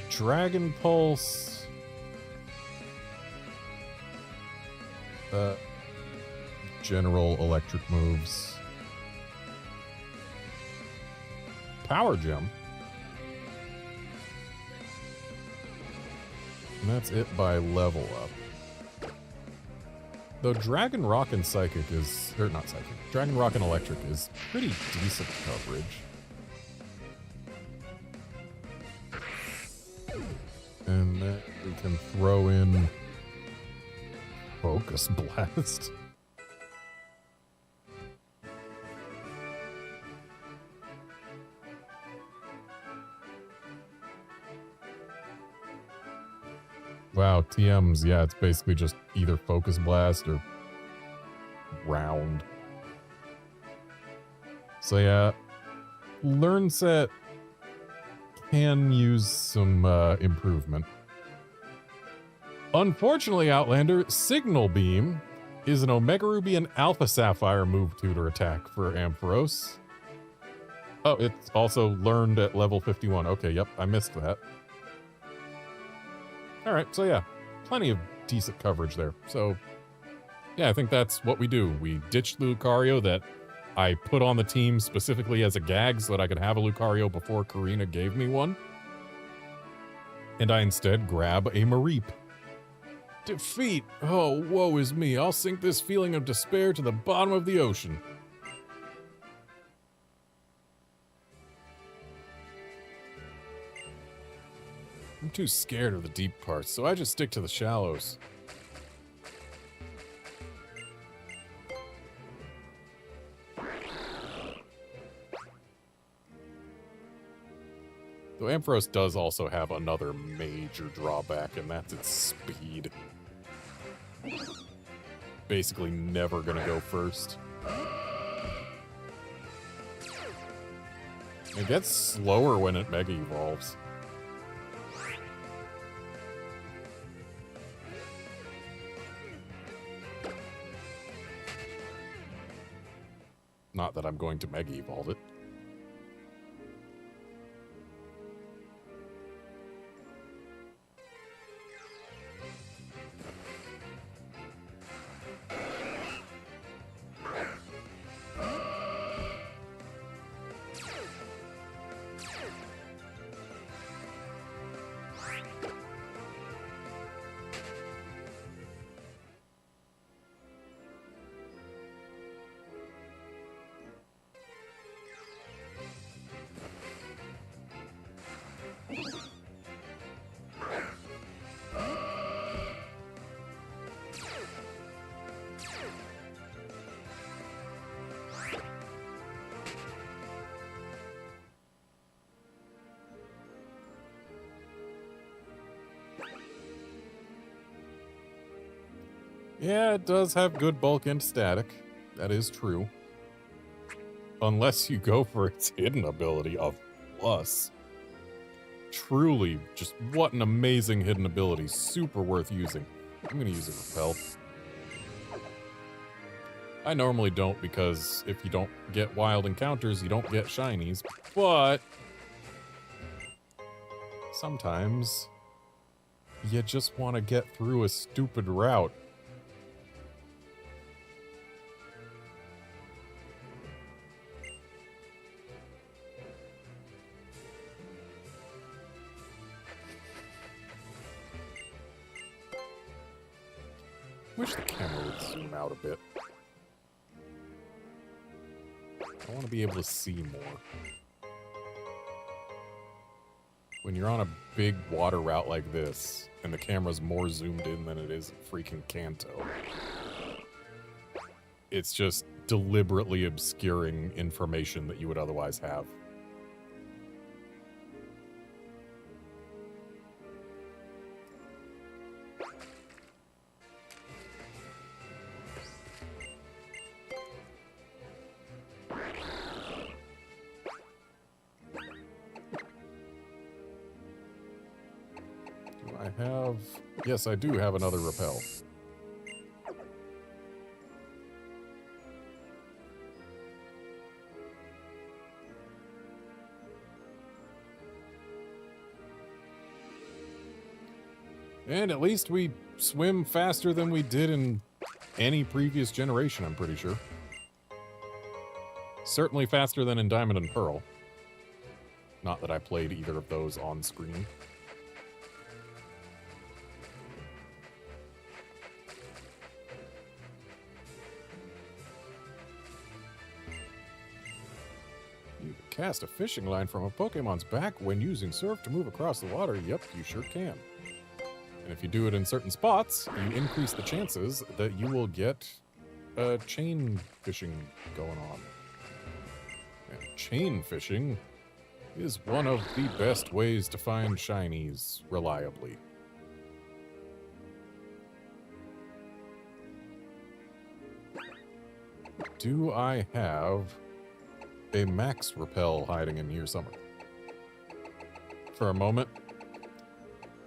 Dragon Pulse, general electric moves, Power Gem. And that's it by level up. Though Dragon Rock and Psychic is... Or not Psychic. Dragon Rock and Electric is pretty decent coverage. And then we can throw in... Focus Blast. Wow, TMs, yeah, it's basically just either Focus Blast or Round. So yeah, Learn Set can use some improvement. Unfortunately, Outlander, Signal Beam is an Omega Ruby and Alpha Sapphire move tutor attack for Ampharos. Oh, it's also learned at level 51. Okay, yep, I missed that. Alright, so yeah, plenty of decent coverage there. So, yeah, I think that's what we do. We ditch the Lucario that I put on the team specifically as a gag so that I could have a Lucario before Karina gave me one. And I instead grab a Mareep. Defeat! Oh, woe is me. I'll sink this feeling of despair to the bottom of the ocean. I'm too scared of the deep parts, so I just stick to the shallows. Though Ampharos does also have another major drawback, and that's its speed. Basically never gonna go first. It gets slower when it Mega Evolves. Not that I'm going to Mega Evolve it. Yeah, it does have good bulk and static. That is true. Unless you go for its hidden ability of Plus. Truly, just what an amazing hidden ability. Super worth using. I'm gonna use a Repel. I normally don't because if you don't get wild encounters, you don't get shinies. But sometimes you just want to get through a stupid route. Wish the camera would zoom out a bit. I want to be able to see more. When you're on a big water route like this, and the camera's more zoomed in than it is in freaking Kanto, it's just deliberately obscuring information that you would otherwise have. Yes, I do have another Repel. And at least we swim faster than we did in any previous generation, I'm pretty sure. Certainly faster than in Diamond and Pearl. Not that I played either of those on screen. cast a fishing line from a Pokemon's back when using Surf to move across the water. Yep, you sure can. And if you do it in certain spots, you increase the chances that you will get chain fishing going on. And chain fishing is one of the best ways to find shinies reliably. Do I have a max repel hiding in here somewhere? For a moment,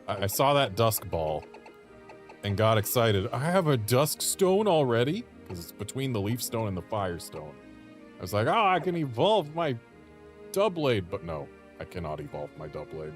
I saw that dusk ball and got excited. I have a dusk stone already? Because it's between the leaf stone and the fire stone. I was like, oh, I can evolve my Doublade, but no, I cannot evolve my Doublade.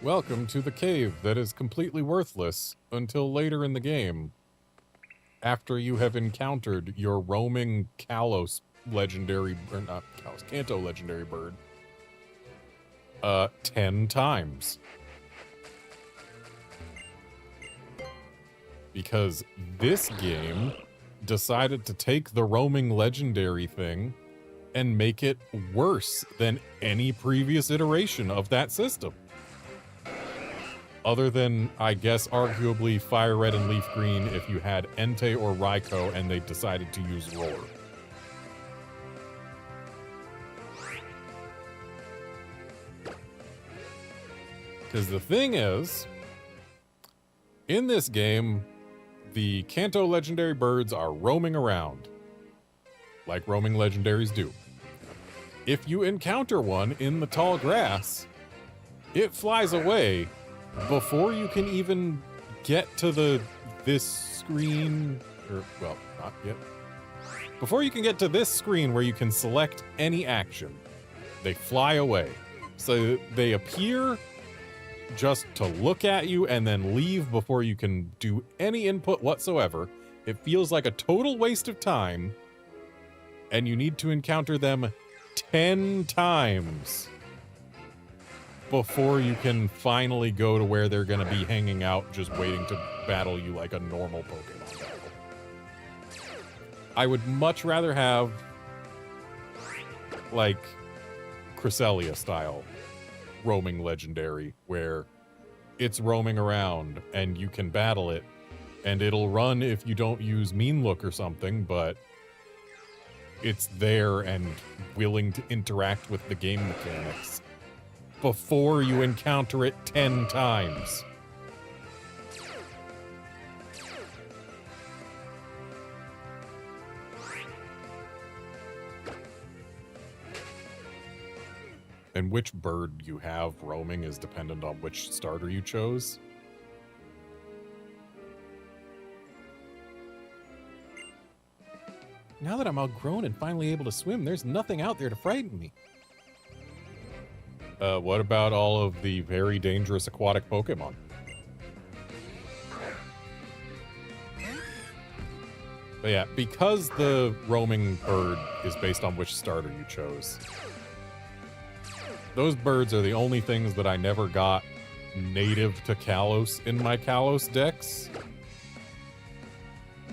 Welcome to the cave that is completely worthless until later in the game, after you have encountered your roaming Kalos legendary, or not Kalos, Kanto legendary bird, 10 times. Because this game decided to take the roaming legendary thing and make it worse than any previous iteration of that system. Other than, I guess, arguably Fire Red and Leaf Green if you had Entei or Raikou and they decided to use Roar. Because the thing is, in this game, the Kanto legendary birds are roaming around, like roaming legendaries do. If you encounter one in the tall grass, it flies away before you can even get to this screen, or, well, not yet. Before you can get to this screen where you can select any action, they fly away. So they appear just to look at you and then leave before you can do any input whatsoever. It feels like a total waste of time, and you need to encounter them 10 times before you can finally go to where they're going to be hanging out, just waiting to battle you like a normal Pokemon battle. I would much rather have, like, Cresselia style roaming legendary, where it's roaming around and you can battle it, and it'll run if you don't use Mean Look or something, but it's there and willing to interact with the game mechanics before you encounter it 10 times. And which bird you have roaming is dependent on which starter you chose. Now that I'm all grown and finally able to swim, there's nothing out there to frighten me. What about all of the very dangerous aquatic Pokemon? But yeah, because the roaming bird is based on which starter you chose, those birds are the only things that I never got native to Kalos in my Kalos decks,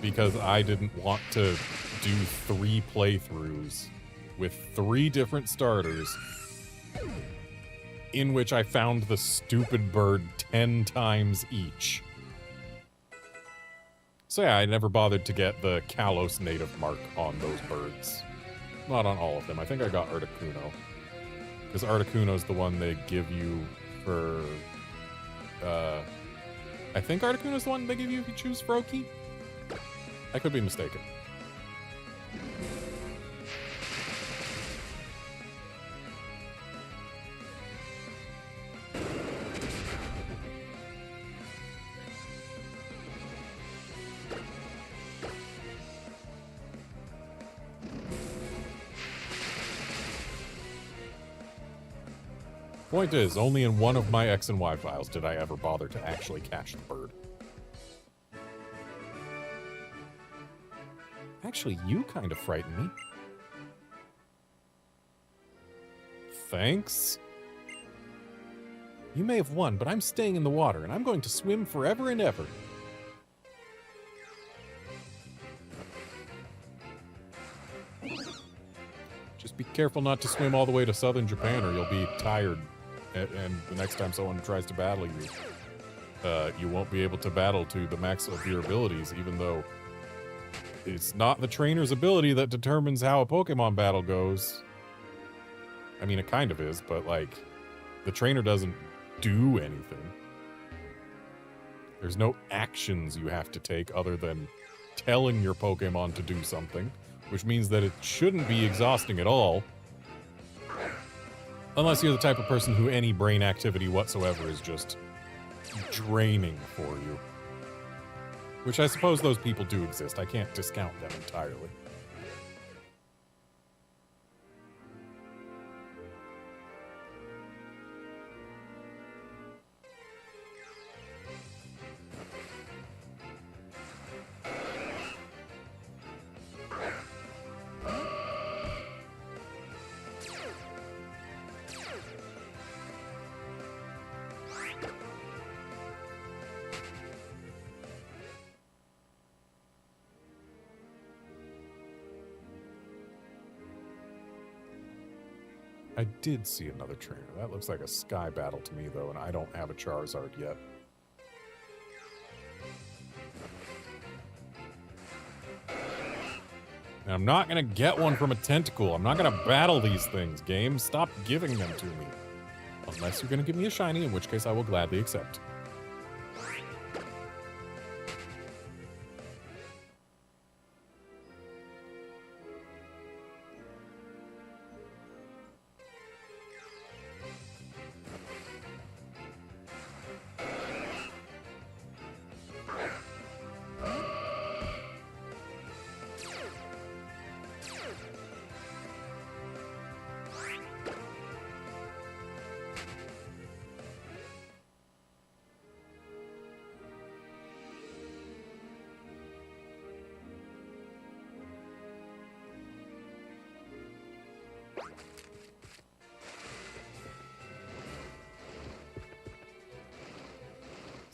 because I didn't want to do 3 playthroughs with 3 different starters in which I found the stupid bird 10 times each. So yeah, I never bothered to get the Kalos native mark on those birds. Not on all of them. I think I got Articuno. Because Articuno's the one they give you for... I think Articuno's the one they give you if you choose Froakie? I could be mistaken. Point is, only in one of my X and Y files did I ever bother to actually catch the bird. Actually, you kind of frighten me. Thanks. You may have won, but I'm staying in the water, and I'm going to swim forever and ever. Just be careful not to swim all the way to southern Japan, or you'll be tired. And the next time someone tries to battle you, you won't be able to battle to the max of your abilities, even though it's not the trainer's ability that determines how a Pokemon battle goes. I mean, it kind of is, but, like, the trainer doesn't do anything. There's no actions you have to take other than telling your Pokemon to do something, which means that it shouldn't be exhausting at all. Unless you're the type of person who any brain activity whatsoever is just draining for you. Which I suppose those people do exist. I can't discount them entirely. I did see another trainer. That looks like a sky battle to me, though, and I don't have a Charizard yet. And I'm not going to get one from a Tentacool. I'm not going to battle these things, game. Stop giving them to me. Unless you're going to give me a shiny, in which case I will gladly accept.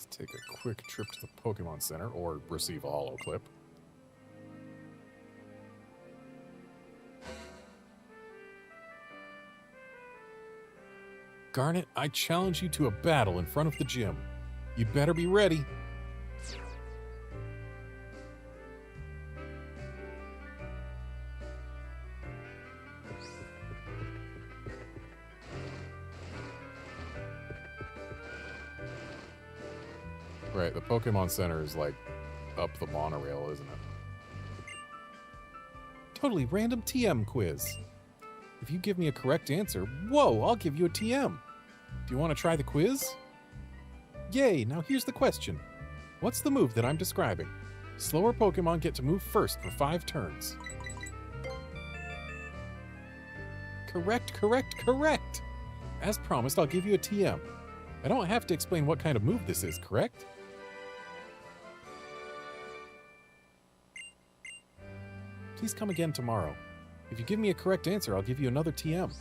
Take a quick trip to the Pokemon Center, or receive a holo clip. Garnet, I challenge you to a battle in front of the gym. You'd better be ready. Right, the Pokemon Center is like up the monorail, isn't it? Totally random TM quiz. If you give me a correct answer, whoa, I'll give you a TM. Do you want to try the quiz? Yay, now here's the question. What's the move that I'm describing? Slower Pokemon get to move first for 5 turns. Correct, correct, correct! As promised, I'll give you a TM. I don't have to explain what kind of move this is, correct? Please come again tomorrow. If you give me a correct answer, I'll give you another TM.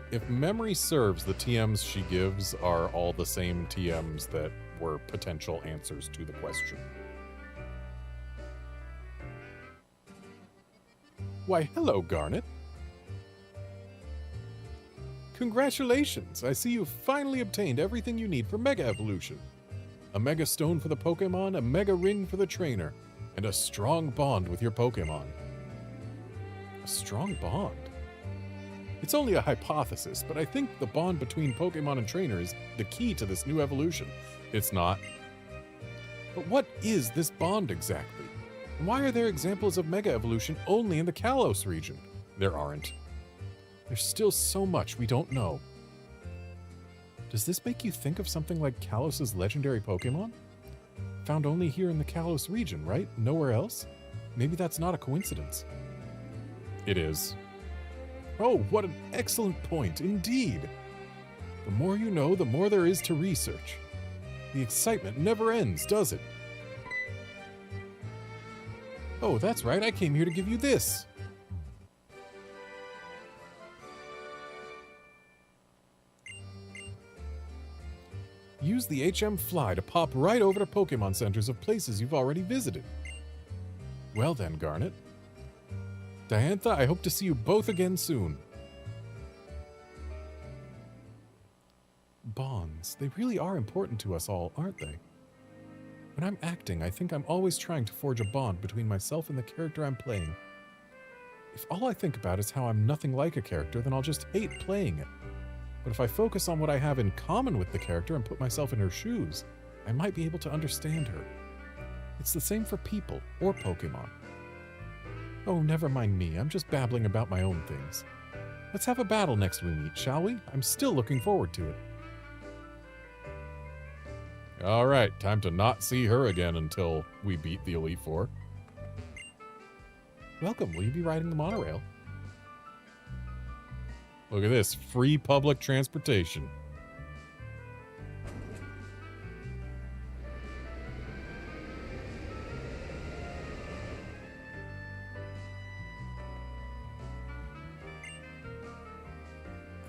If memory serves, the TMs she gives are all the same TMs that were potential answers to the question. Why, hello, Garnet. Congratulations! I see you've finally obtained everything you need for Mega Evolution. A Mega Stone for the Pokemon, a Mega Ring for the Trainer, and a strong bond with your Pokemon. A strong bond? It's only a hypothesis, but I think the bond between Pokemon and Trainer is the key to this new evolution. It's not. But what is this bond exactly? And why are there examples of Mega Evolution only in the Kalos region? There aren't. There's still so much we don't know. Does this make you think of something like Kalos' legendary Pokemon? Found only here in the Kalos region, right? Nowhere else? Maybe that's not a coincidence. It is. Oh, what an excellent point, indeed! The more you know, the more there is to research. The excitement never ends, does it? Oh, that's right, I came here to give you this. Use the HM Fly to pop right over to Pokemon Centers of places you've already visited. Well then, Garnet. Diantha, I hope to see you both again soon. Bonds. They really are important to us all, aren't they? When I'm acting, I think I'm always trying to forge a bond between myself and the character I'm playing. If all I think about is how I'm nothing like a character, then I'll just hate playing it. But if I focus on what I have in common with the character and put myself in her shoes, I might be able to understand her. It's the same for people, or Pokemon. Oh, never mind me, I'm just babbling about my own things. Let's have a battle next we meet, shall we? I'm still looking forward to it. Alright, time to not see her again until we beat the Elite Four. Welcome, will you be riding the monorail? Look at this, free public transportation.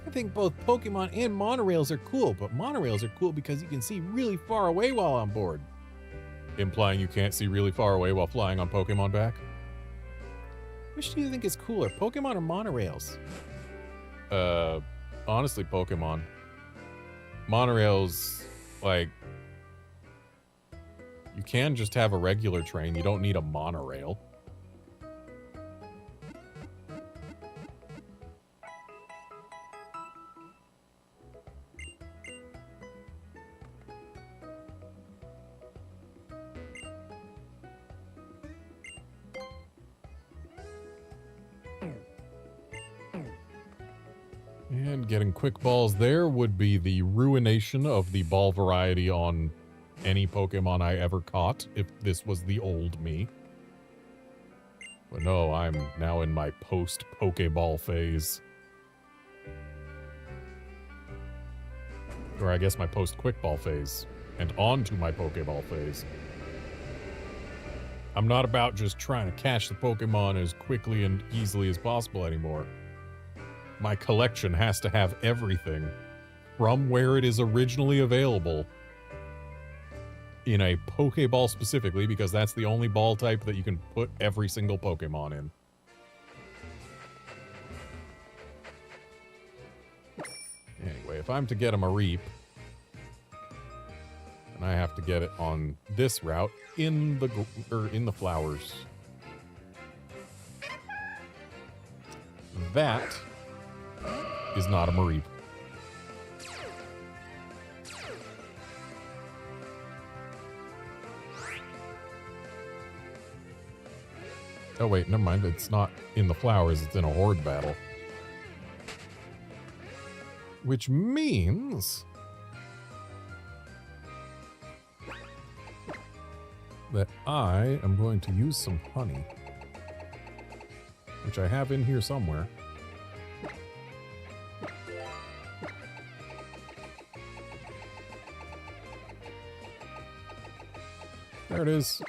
I think both Pokemon and monorails are cool, but monorails are cool because you can see really far away while on board. Implying you can't see really far away while flying on Pokemon back? Which do you think is cooler, Pokemon or monorails? Honestly, Pokemon. Monorails, like, you can just have a regular train. You don't need a monorail. And getting quick balls there would be the ruination of the ball variety on any Pokemon I ever caught, if this was the old me. But no, I'm now in my post-Pokeball phase. Or I guess my post-Quick Ball phase. And on to my Pokeball phase. I'm not about just trying to catch the Pokemon as quickly and easily as possible anymore. My collection has to have everything from where it is originally available in a Pokeball specifically, because that's the only ball type that you can put every single Pokemon in. Anyway, if I'm to get a Mareep, then I have to get it on this route in the flowers. That is not a Mareep. Oh wait, never mind. It's not in the flowers, it's in a horde battle. Which means that I am going to use some honey, which I have in here somewhere. There it is.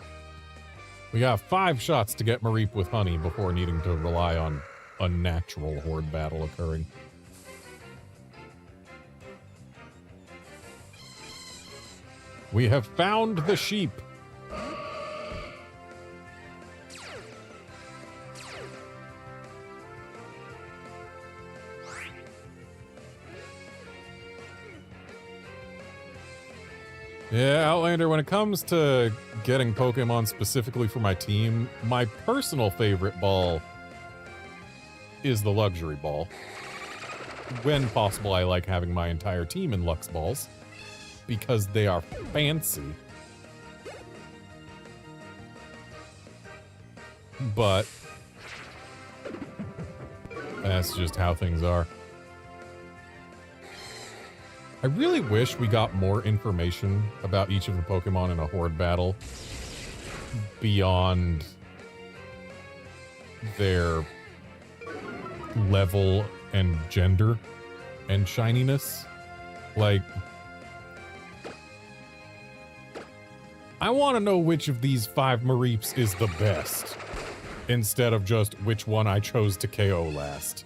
We got 5 shots to get Mareep with honey before needing to rely on a natural horde battle occurring. We have found the sheep. Yeah, Outlander, when it comes to getting Pokemon specifically for my team, my personal favorite ball is the Luxury Ball. When possible, I like having my entire team in Lux Balls, because they are fancy. But that's just how things are. I really wish we got more information about each of the Pokemon in a horde battle beyond their level and gender and shininess. Like, I want to know which of these 5 Mareeps is the best, instead of just which one I chose to KO last.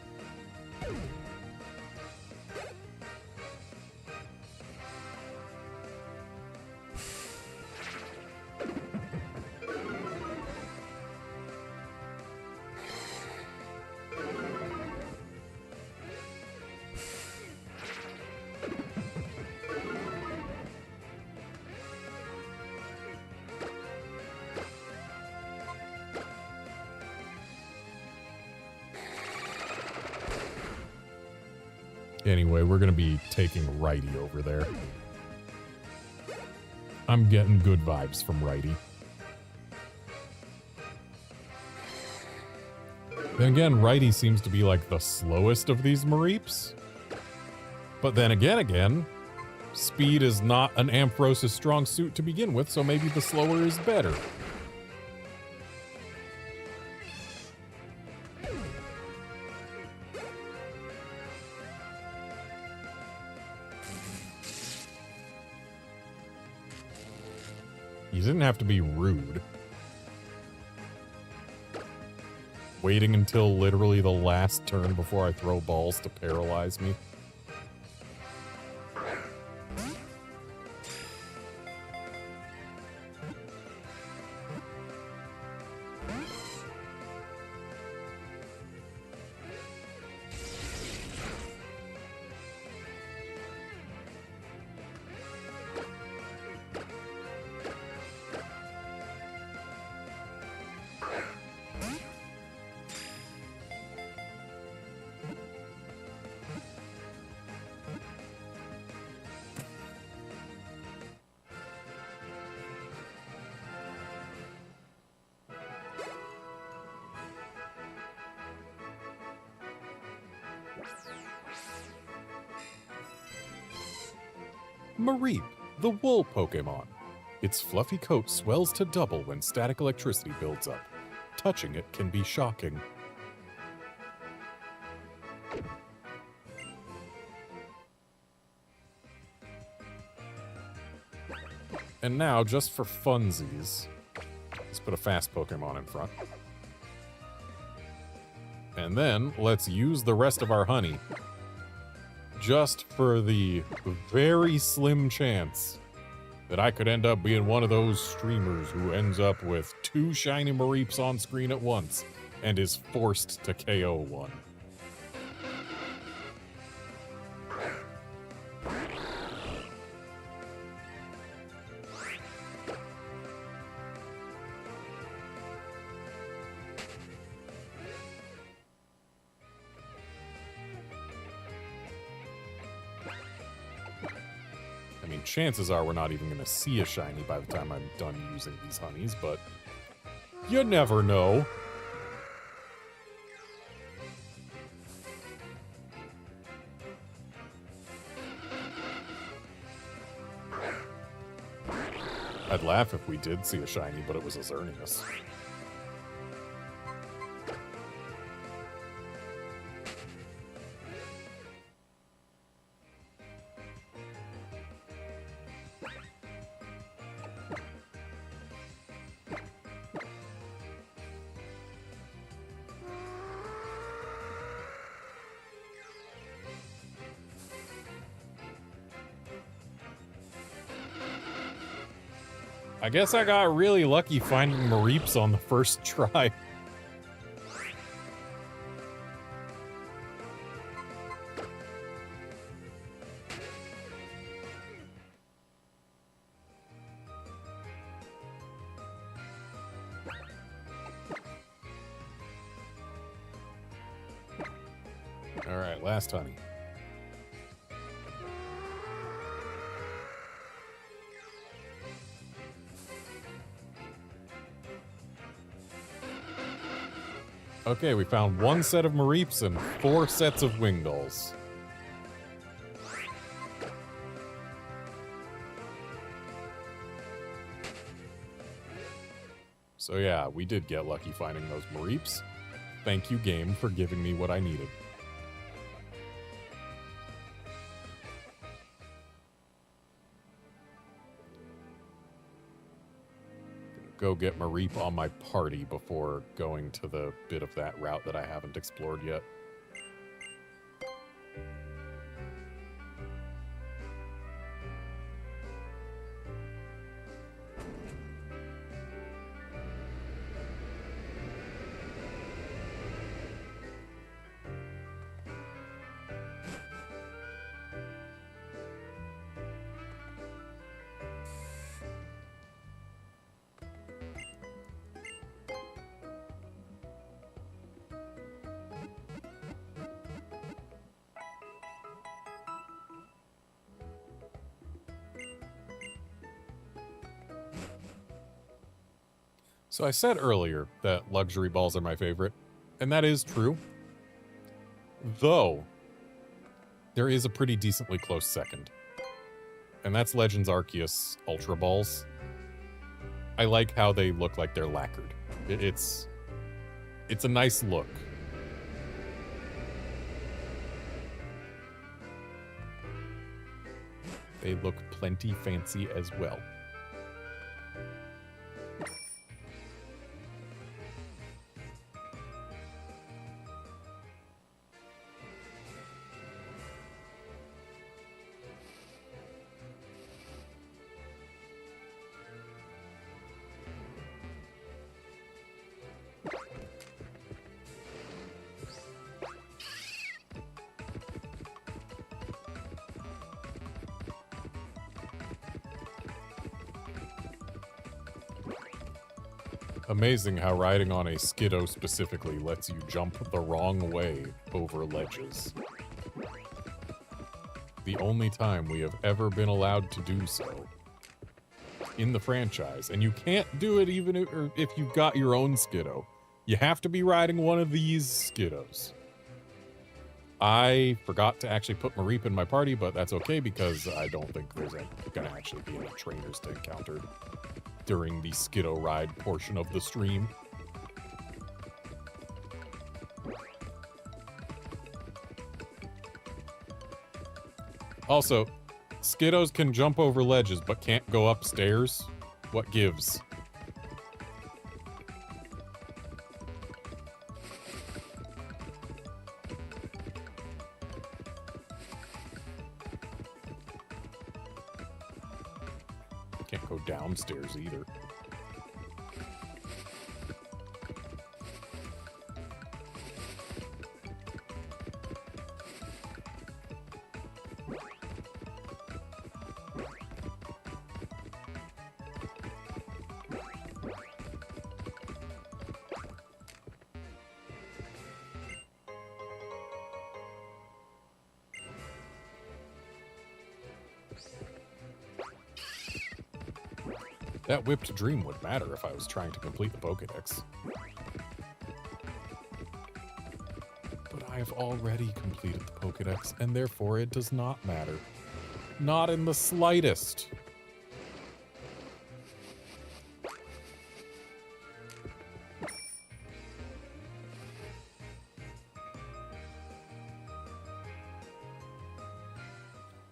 Anyway, we're going to be taking Righty over there. I'm getting good vibes from Righty. Then again, Righty seems to be like the slowest of these Mareeps. But then again, speed is not an Ampharos' strong suit to begin with, so maybe the slower is better. You didn't have to be rude. Waiting until literally the last turn before I throw balls to paralyze me. Mareep, the wool Pokémon. Its fluffy coat swells to double when static electricity builds up. Touching it can be shocking. And now, just for funsies, let's put a fast Pokémon in front. And then, let's use the rest of our honey. Just for the very slim chance that I could end up being one of those streamers who ends up with 2 shiny Mareeps on screen at once and is forced to KO one. I mean, chances are we're not even going to see a shiny by the time I'm done using these honeys, but you never know. I'd laugh if we did see a shiny, but it was a Xerneas. I guess I got really lucky finding Mareeps on the first try. All right, last honey. Okay, we found 1 set of Mareeps and 4 sets of Wingulls. So yeah, we did get lucky finding those Mareeps. Thank you, game, for giving me what I needed. go get Mareep on my party before going to the bit of that route that I haven't explored yet. So I said earlier that luxury balls are my favorite, and that is true. Though, there is a pretty decently close second. And that's Legends Arceus Ultra Balls. I like how they look like they're lacquered. It's a nice look. They look plenty fancy as well. Amazing how riding on a Skiddo specifically lets you jump the wrong way over ledges. The only time we have ever been allowed to do so in the franchise. And you can't do it even if you've got your own Skiddo. You have to be riding one of these Skiddos. I forgot to actually put Mareep in my party, but that's okay because I don't think there's gonna actually be any trainers to encounter during the Skiddo ride portion of the stream. Also, Skiddos can jump over ledges but can't go upstairs. What gives? Can't go downstairs either. That whipped dream would matter if I was trying to complete the Pokédex. But I have already completed the Pokédex, and therefore it does not matter. Not in the slightest.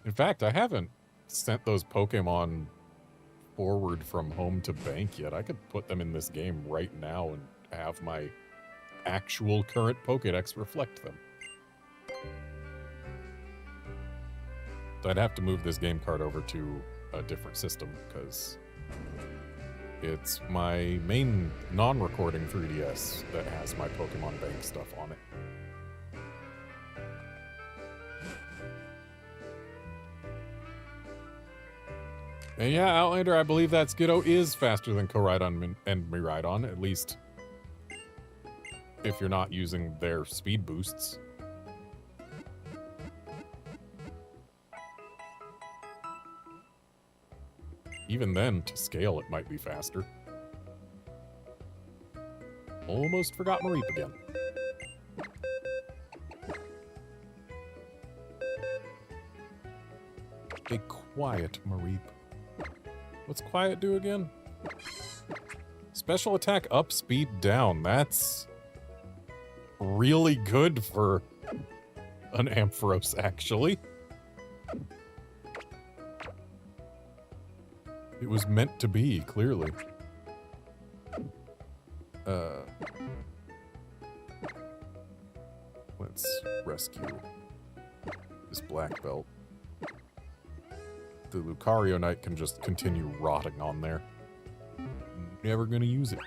In fact, I haven't sent those Pokemon forward from home to bank yet. I could put them in this game right now and have my actual current Pokédex reflect them. So I'd have to move this game card over to a different system because it's my main non-recording 3DS that has my Pokemon Bank stuff on it. And yeah, Outlander, I believe that Skiddo is faster than Koraidon and Miraidon, at least if you're not using their speed boosts. Even then, to scale, it might be faster. Almost forgot Mareep again. A quiet Mareep. What's quiet do again? Special attack up, speed down. That's really good for an Ampharos, actually. It was meant to be, clearly. Let's rescue this black belt. The Lucario Knight can just continue rotting on there. Never gonna use it.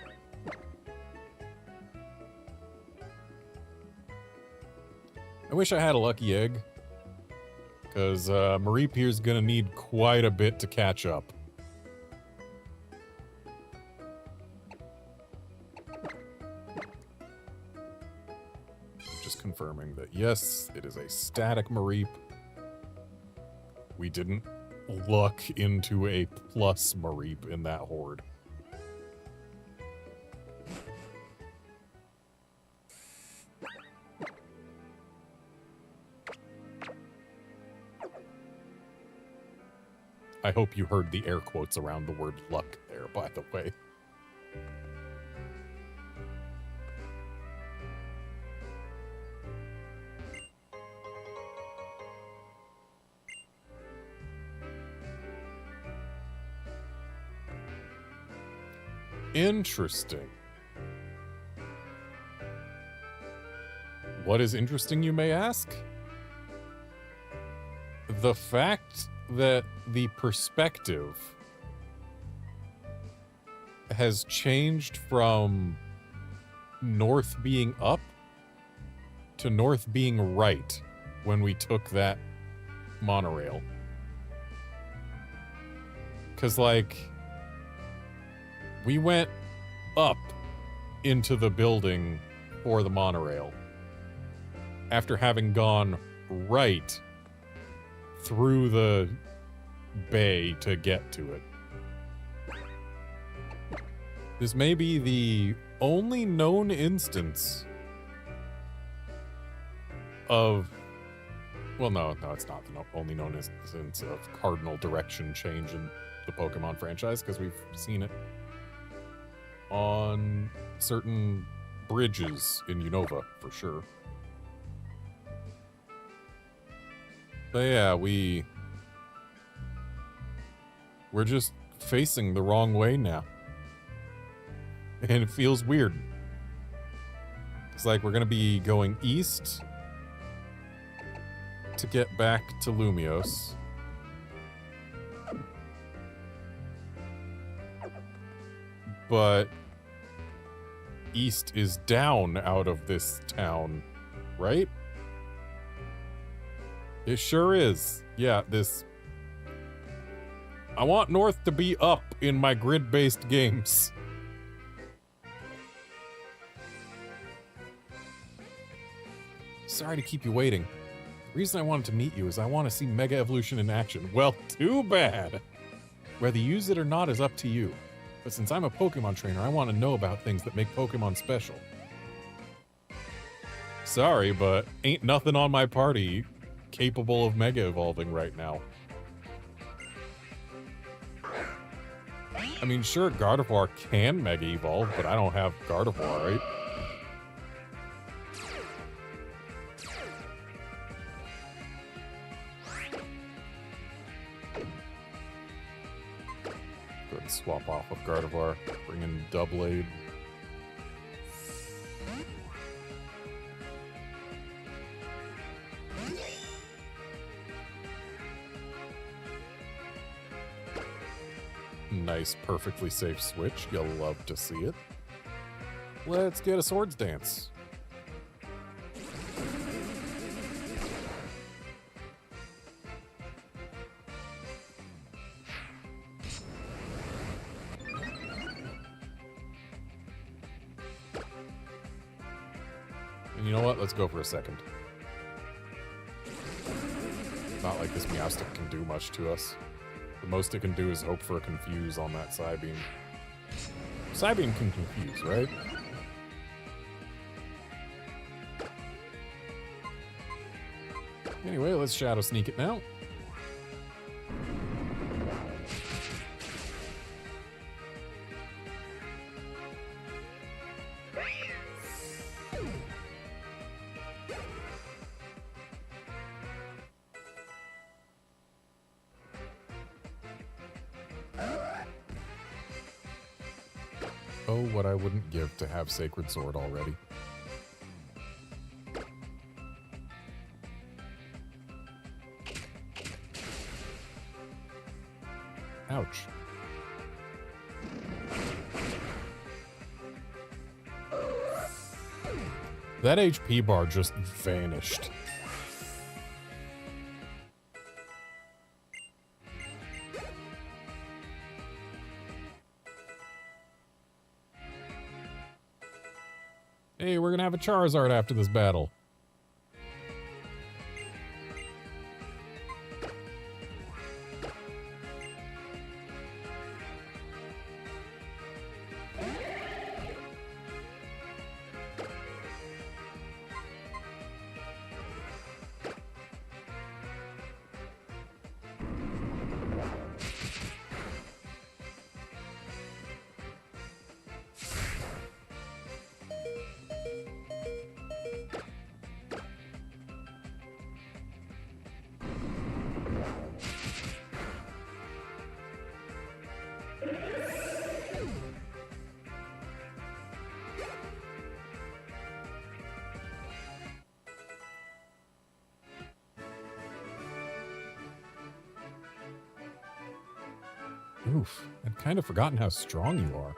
I wish I had a lucky egg, because Mareep here's gonna need quite a bit to catch up. Just confirming that yes, it is a static Mareep. We didn't luck into a plus Mareep in that horde. I hope you heard the air quotes around the word luck there, by the way. Interesting. What is interesting, you may ask? The fact that the perspective has changed from north being up to north being right when we took that monorail. 'Cause, like, we went up into the building for the monorail after having gone right through the bay to get to it. This may be the only known instance of... Well, no, it's not the only known instance of cardinal direction change in the Pokemon franchise, because we've seen it on certain bridges in Unova, for sure. But yeah, we're just facing the wrong way now. And it feels weird. It's like we're gonna be going east to get back to Lumios. But east is down out of this town, right? It sure is. Yeah, this... I want north to be up in my grid-based games. Sorry to keep you waiting. The reason I wanted to meet you is I want to see Mega Evolution in action. Well, too bad. Whether you use it or not is up to you. But since I'm a Pokemon trainer, I want to know about things that make Pokemon special. Sorry, but ain't nothing on my party capable of Mega Evolving right now. I mean, sure, Gardevoir can Mega Evolve, but I don't have Gardevoir, right? Go ahead and swap off with Gardevoir, bring in Doublade. Nice, perfectly safe switch. You'll love to see it. Let's get a Swords Dance. And you know what? Let's go for a second. Not like this Meowstic can do much to us. The most it can do is hope for a Confuse on that Psybeam. Psybeam can confuse, right? Anyway, let's Shadow Sneak it now. Oh, what I wouldn't give to have Sacred Sword already. Ouch. That HP bar just vanished. Hey, we're gonna have a Charizard after this battle. Oof, I'd kind of forgotten how strong you are.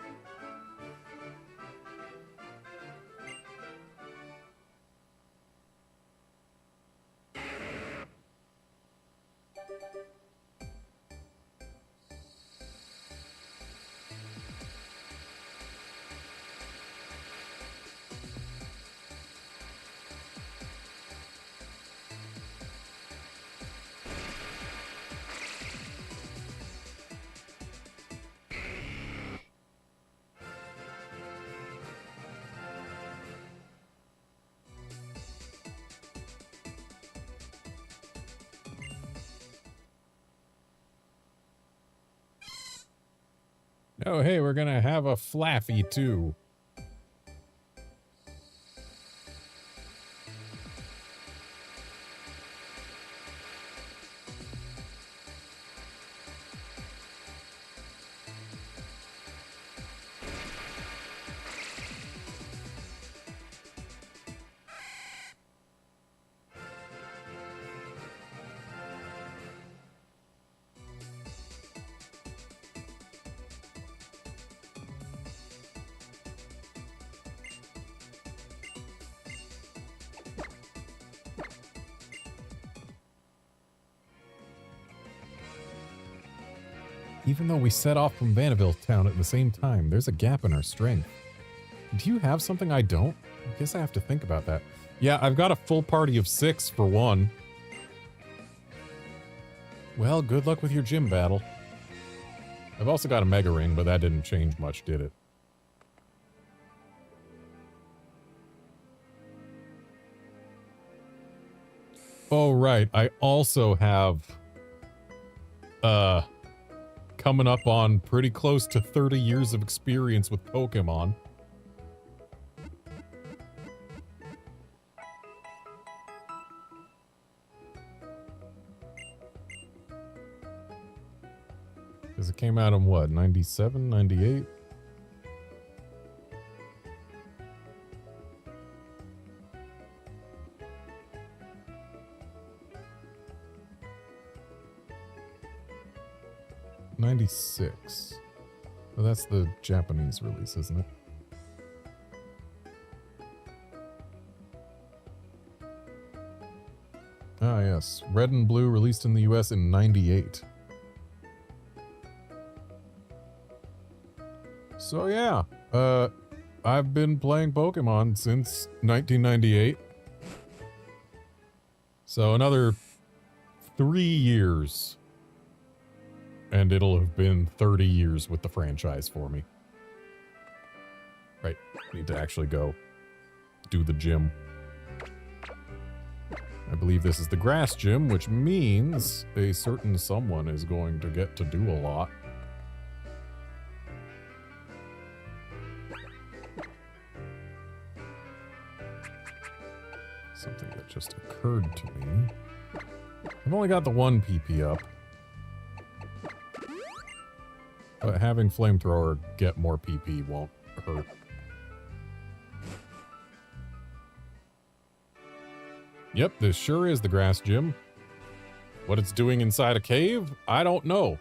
Oh, hey, we're gonna have a Flaffy, too. Even though we set off from Vanderbilt town at the same time, there's a gap in our strength. Do you have something I don't? I guess I have to think about that. Yeah, I've got a full party of 6 for one. Well, good luck with your gym battle. I've also got a Mega Ring, but that didn't change much, did it? Oh, right. I also have... coming up on pretty close to 30 years of experience with Pokemon. Because it came out in what, 97, 98? '96. Well, that's the Japanese release, isn't it? Ah, yes. Red and Blue released in the US in '98. So yeah, I've been playing Pokemon since 1998. So another 3 years. And it'll have been 30 years with the franchise for me. Right, need to actually go do the gym. I believe this is the grass gym, which means a certain someone is going to get to do a lot. Something that just occurred to me. I've only got the 1 PP up. But having Flamethrower get more PP won't hurt. Yep, this sure is the grass gym. What it's doing inside a cave? I don't know.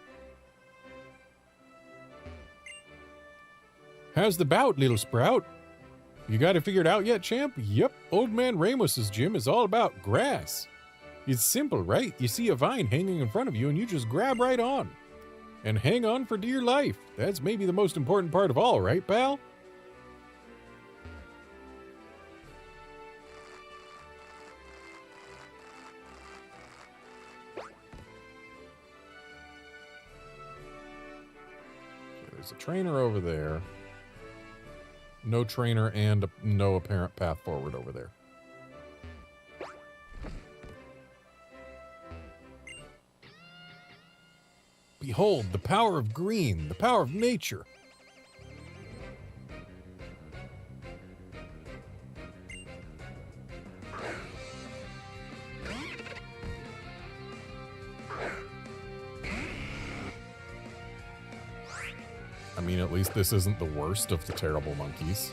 How's the bout, little sprout? You got it figured out yet, champ? Yep, Old Man Ramos's gym is all about grass. It's simple, right? You see a vine hanging in front of you and you just grab right on. And hang on for dear life. That's maybe the most important part of all, right, pal? There's a trainer over there. No trainer and no apparent path forward over there. Behold, the power of green, the power of nature. I mean, at least this isn't the worst of the terrible monkeys.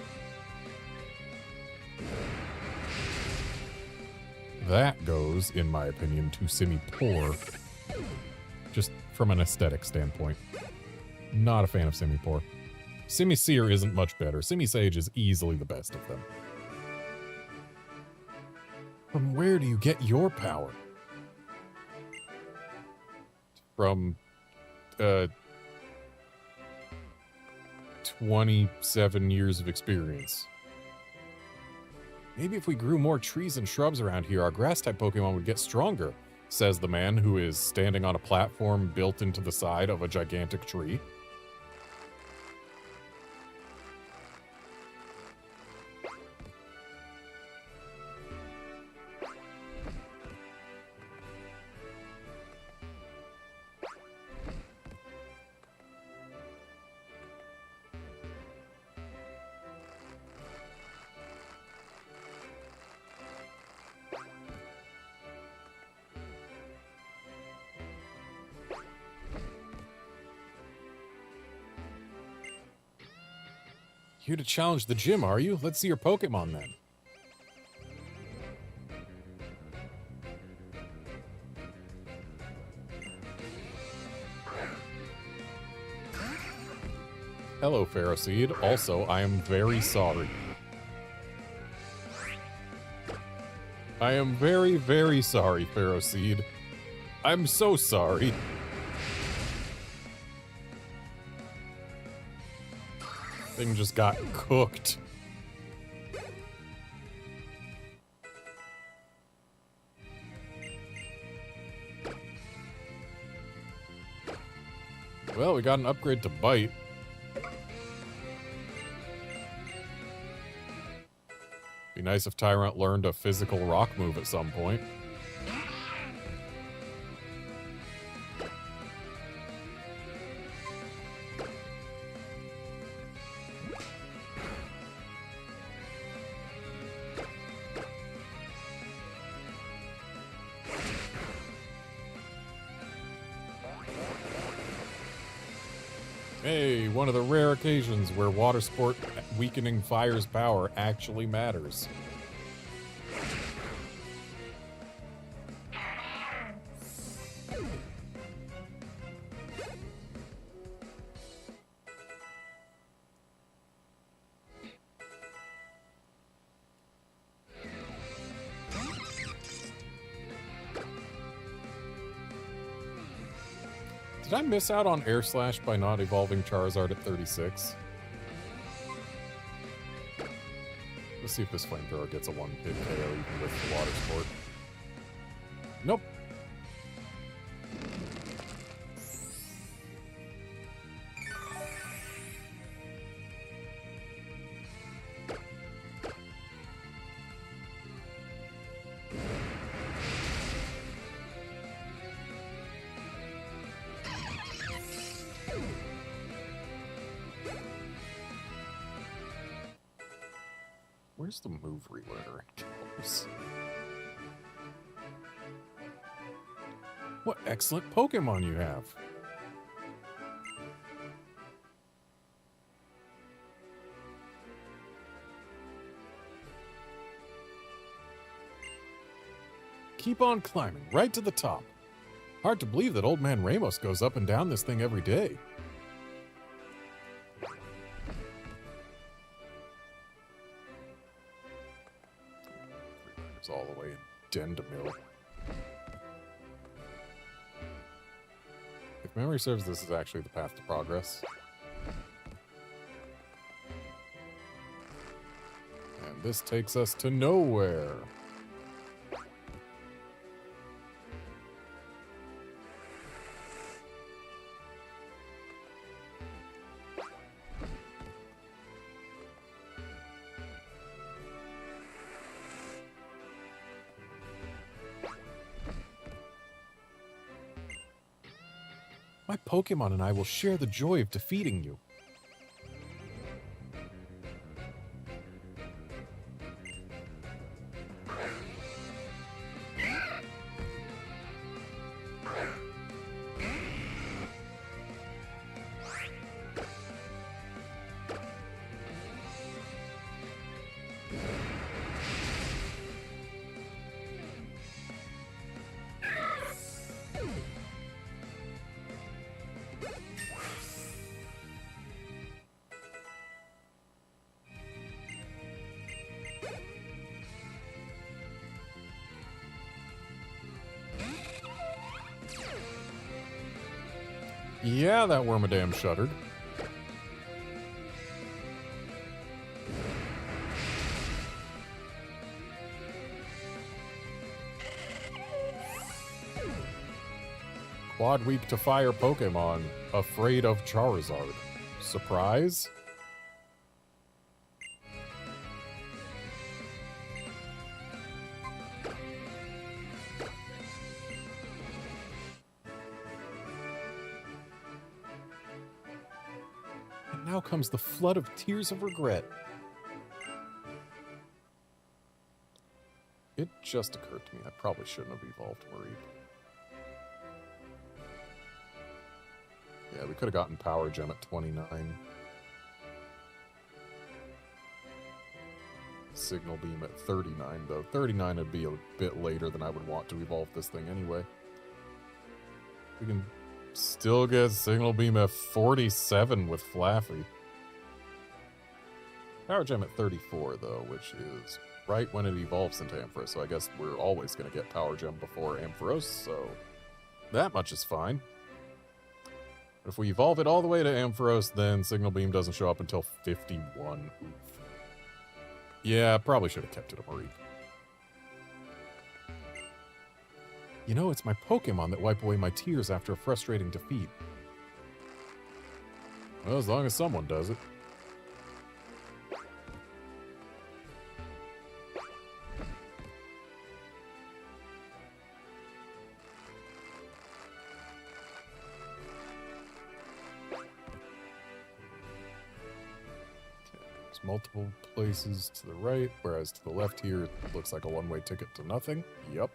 That goes, in my opinion, to semi-poor. Just from an aesthetic standpoint. Not a fan of semi-poor. Semi-seer isn't much better. Semi-sage is easily the best of them. From where do you get your power? From, 27 years of experience. Maybe if we grew more trees and shrubs around here, our grass-type Pokemon would get stronger, says the man who is standing on a platform built into the side of a gigantic tree. Here to challenge the gym, are you? Let's see your Pokemon then. Hello, Ferroseed. Also, I am very sorry. I am very, very sorry, Ferroseed. I'm so sorry. Thing just got cooked. Well, we got an upgrade to Bite. Be nice if Tyrant learned a physical rock move at some point. Hey, one of the rare occasions where water sport weakening fire's power actually matters. Did I miss out on Air Slash by not evolving Charizard at 36? Let's see if this Flamethrower gets a one-hit KO even with the Water Sport. Nope. Where's the move relearner in Kalos? What excellent Pokemon you have! I keep on climbing, right to the top. Hard to believe that old man Ramos goes up and down this thing every day. It's all the way in Dendamil. If memory serves, this is actually the path to progress. And this takes us to nowhere. My Pokemon and I will share the joy of defeating you. Yeah, that Wormadam shuddered. Quad weak to fire Pokemon, afraid of Charizard. Surprise? Now comes the flood of tears of regret. It just occurred to me I probably shouldn't have evolved Mareep. Yeah, we could have gotten Power Gem at 29. Signal Beam at 39, though. 39 would be a bit later than I would want to evolve this thing anyway. We can still get Signal Beam at 47 with Flaffy. Power Gem at 34, though, which is right when it evolves into Ampharos, so I guess we're always going to get Power Gem before Ampharos, so that much is fine. But if we evolve it all the way to Ampharos, then Signal Beam doesn't show up until 51. Oof. Yeah, probably should have kept it a Mareep. You know, it's my Pokemon that wipe away my tears after a frustrating defeat. Well, as long as someone does it. There's multiple places to the right, whereas to the left here, it looks like a one-way ticket to nothing. Yup.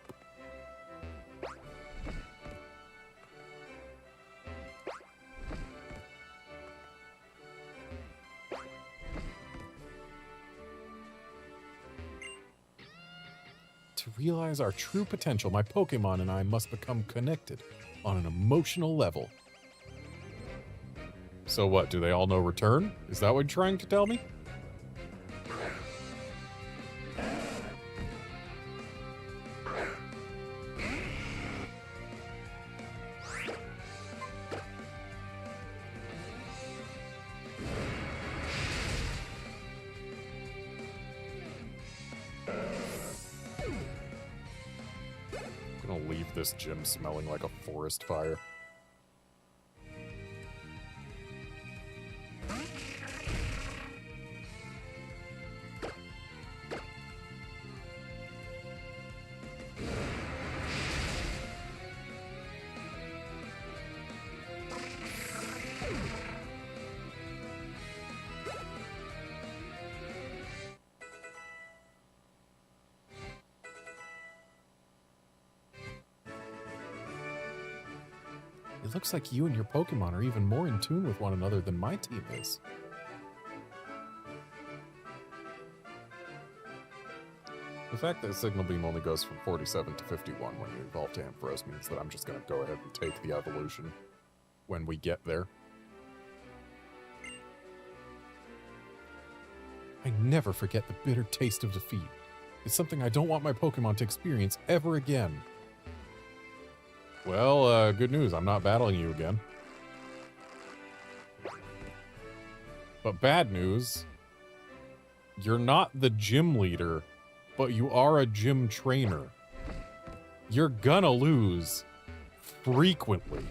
To realize our true potential, my Pokemon and I must become connected on an emotional level. So what, do they all know return? Is that what you're trying to tell me? This gym smelling like a forest fire. It looks like you and your Pokemon are even more in tune with one another than my team is. The fact that Signal Beam only goes from 47 to 51 when you evolve to Ampharos means that I'm just going to go ahead and take the evolution when we get there. I never forget the bitter taste of defeat. It's something I don't want my Pokemon to experience ever again. Well, good news. I'm not battling you again. But bad news, you're not the gym leader, but you are a gym trainer. You're gonna lose frequently.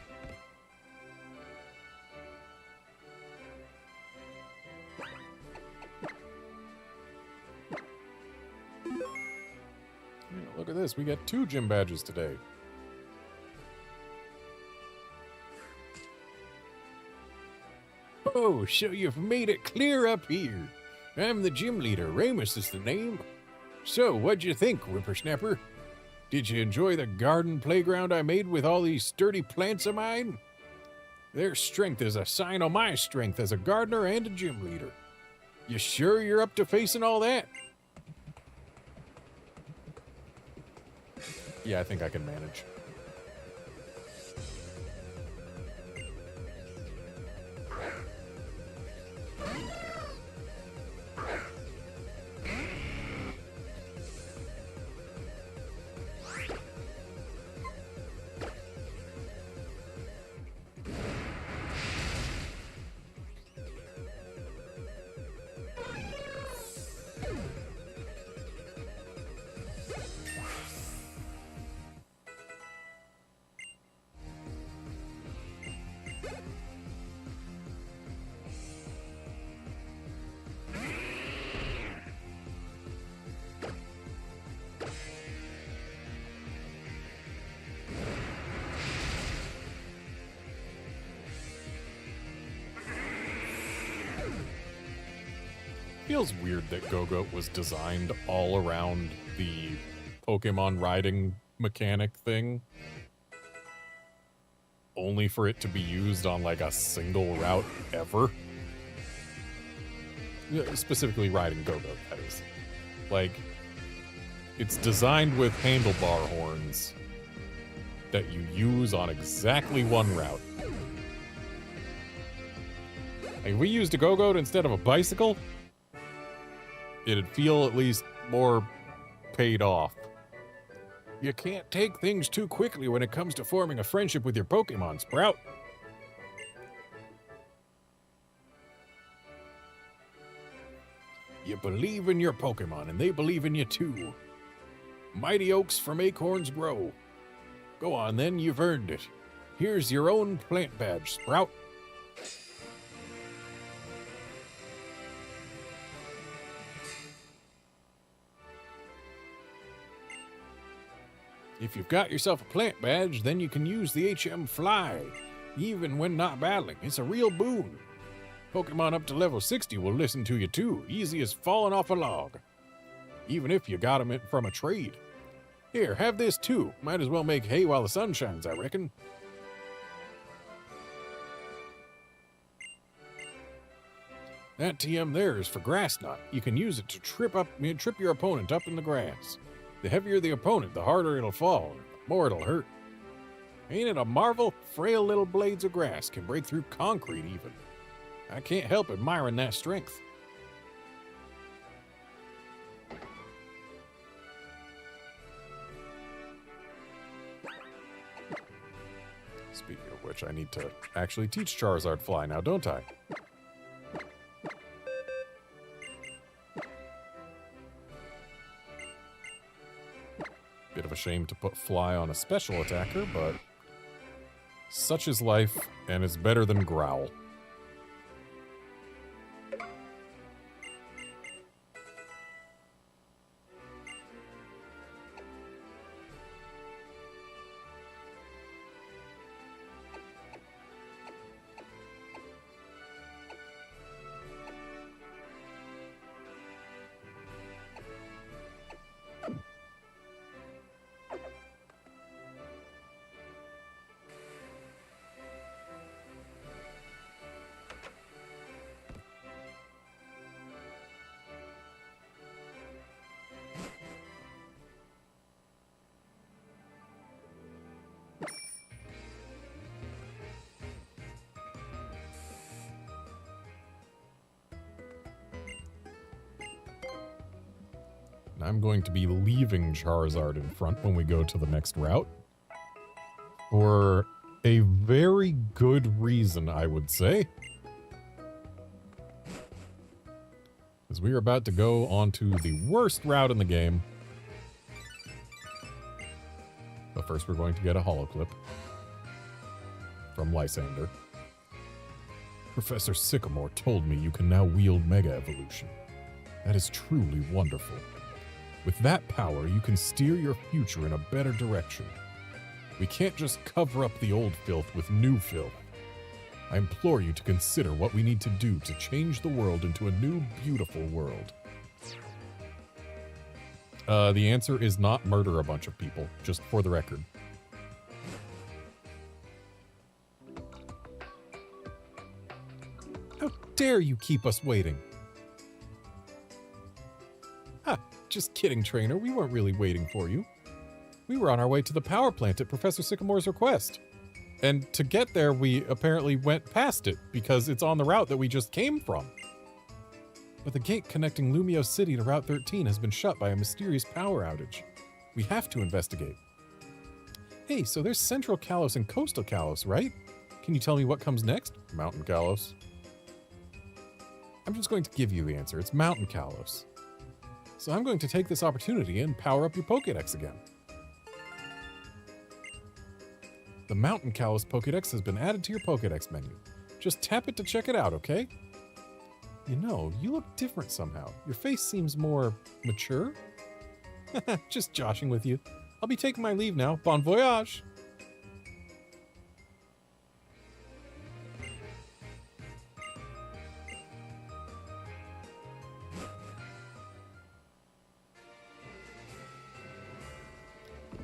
Look at this, we got 2 gym badges today. Oh, so you've made it clear up here. I'm the gym leader. Ramus is the name. So, what'd you think, whippersnapper? Did you enjoy the garden playground I made with all these sturdy plants of mine? Their strength is a sign of my strength as a gardener and a gym leader. You sure you're up to facing all that? Yeah, I think I can manage. Feels weird that Go-Goat was designed all around the Pokemon riding mechanic thing, only for it to be used on like a single route ever. Specifically riding Go-Goat, that is. Like, it's designed with handlebar horns that you use on exactly one route. Like, if we used a Go-Goat instead of a bicycle, it'd feel at least more paid off. You can't take things too quickly when it comes to forming a friendship with your Pokemon, Sprout. You believe in your Pokemon, and they believe in you too. Mighty oaks from acorns grow. Go on then, you've earned it. Here's your own plant badge, Sprout. If you've got yourself a plant badge, then you can use the HM Fly, even when not battling. It's a real boon. Pokemon up to level 60 will listen to you too, easy as falling off a log. Even if you got them from a trade. Here, have this too. Might as well make hay while the sun shines, I reckon. That TM there is for Grass Knot. You can use it to trip your opponent up in the grass. The heavier the opponent, the harder it'll fall, the more it'll hurt. Ain't it a marvel? Frail little blades of grass can break through concrete even. I can't help admiring that strength. Speaking of which, I need to actually teach Charizard Fly now, don't I? Bit of a shame to put Fly on a special attacker, but such is life, and it's better than Growl. I'm going to be leaving Charizard in front when we go to the next route. For a very good reason, I would say. As we are about to go on to the worst route in the game. But first we're going to get a holoclip from Lysander. Professor Sycamore told me you can now wield Mega Evolution. That is truly wonderful. With that power, you can steer your future in a better direction. We can't just cover up the old filth with new filth. I implore you to consider what we need to do to change the world into a new, beautiful world. The answer is not murder a bunch of people, just for the record. How dare you keep us waiting? Ha, just kidding, trainer. We weren't really waiting for you. We were on our way to the power plant at Professor Sycamore's request. And to get there, we apparently went past it, because it's on the route that we just came from. But the gate connecting Lumio City to Route 13 has been shut by a mysterious power outage. We have to investigate. Hey, so there's Central Kalos and Coastal Kalos, right? Can you tell me what comes next? Mountain Kalos. I'm just going to give you the answer. It's Mountain Kalos. So I'm going to take this opportunity and power up your Pokédex again. The Mountain Kalos Pokédex has been added to your Pokédex menu. Just tap it to check it out, okay? You know, you look different somehow. Your face seems more mature. Just joshing with you. I'll be taking my leave now. Bon voyage!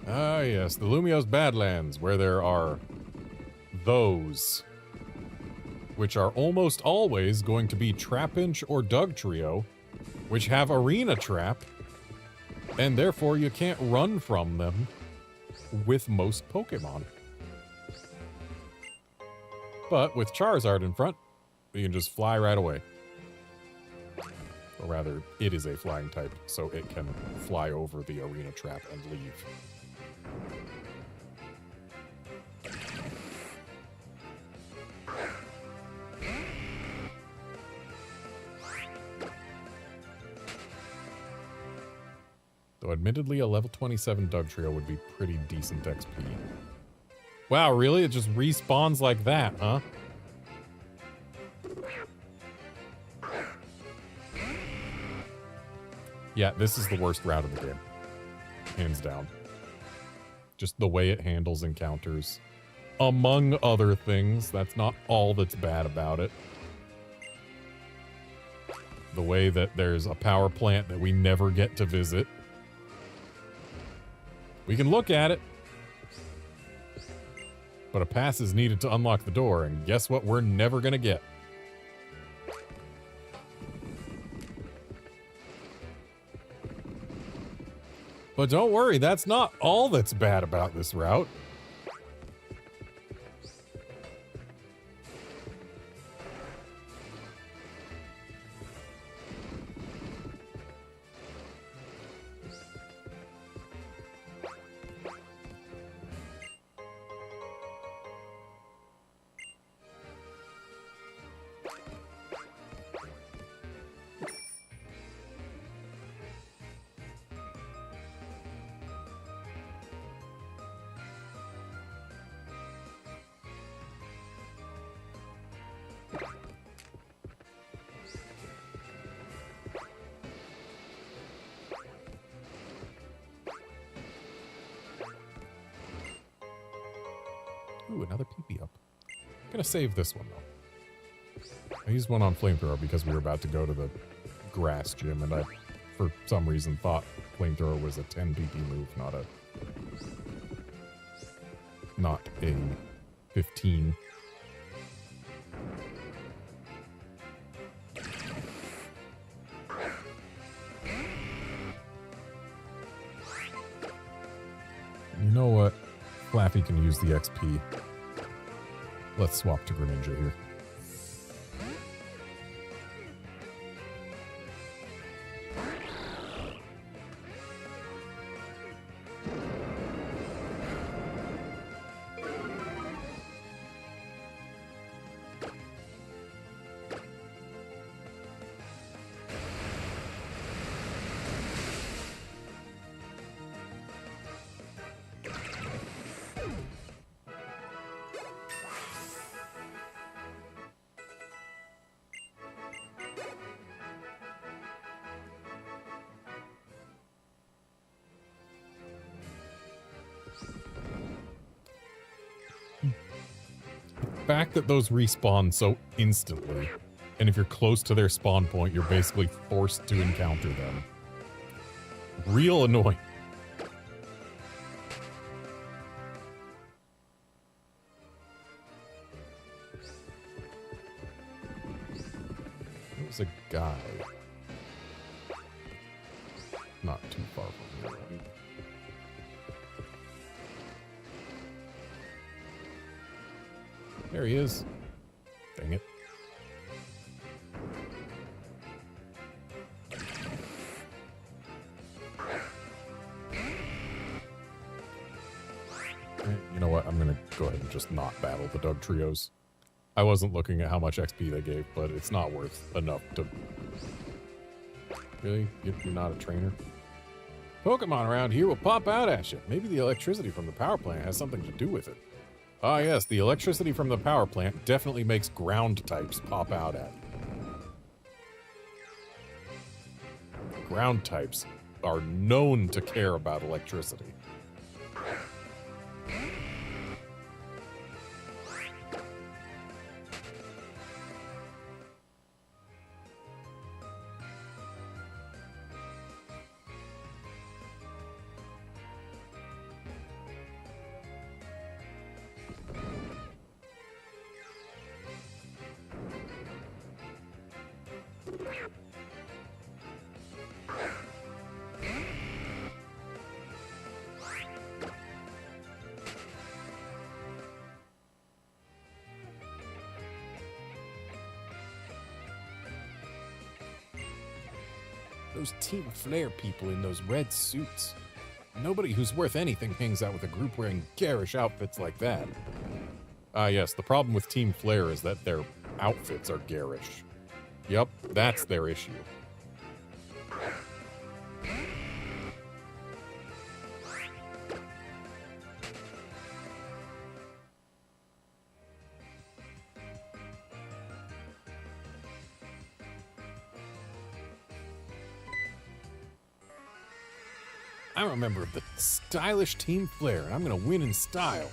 Ah, yes, the Lumio's Badlands, where there are those, which are almost always going to be Trapinch or Dugtrio, which have Arena Trap, and therefore you can't run from them with most Pokemon. But with Charizard in front, you can just fly right away. Or rather, it is a flying type, so it can fly over the Arena Trap and leave. Though admittedly, a level 27 Dugtrio would be pretty decent XP. Wow, really? It just respawns like that, huh? Yeah, this is the worst route of the game. Hands down. Just the way it handles encounters. Among other things, that's not all that's bad about it. The way that there's a power plant that we never get to visit. We can look at it. But a pass is needed to unlock the door, and guess what we're never gonna get? But don't worry, that's not all that's bad about this route. Ooh, another PP up. I'm gonna save this one, though. I used one on Flamethrower because we were about to go to the grass gym, and I, for some reason, thought Flamethrower was a 10 PP move, not a 15. You know what? Flaffy can use the XP. Let's swap to Greninja here. fact that those respawn so instantly, and if you're close to their spawn point, you're basically forced to encounter them. Real annoying. There's a guy. Not too far from here, right? There he is. Dang it. You know what? I'm gonna go ahead and just not battle the Doug Trios. I wasn't looking at how much XP they gave, but it's not worth enough to... Really? You're not a trainer? Pokemon around here will pop out at you. Maybe the electricity from the power plant has something to do with it. Ah yes, the electricity from the power plant definitely makes ground types pop out at you. Ground types are known to care about electricity. Those Team Flare people in those red suits. Nobody who's worth anything hangs out with a group wearing garish outfits like that. Ah yes, the problem with Team Flare is that their outfits are garish. Yup, that's their issue. I'm a member of the stylish Team Flare, and I'm gonna win in style.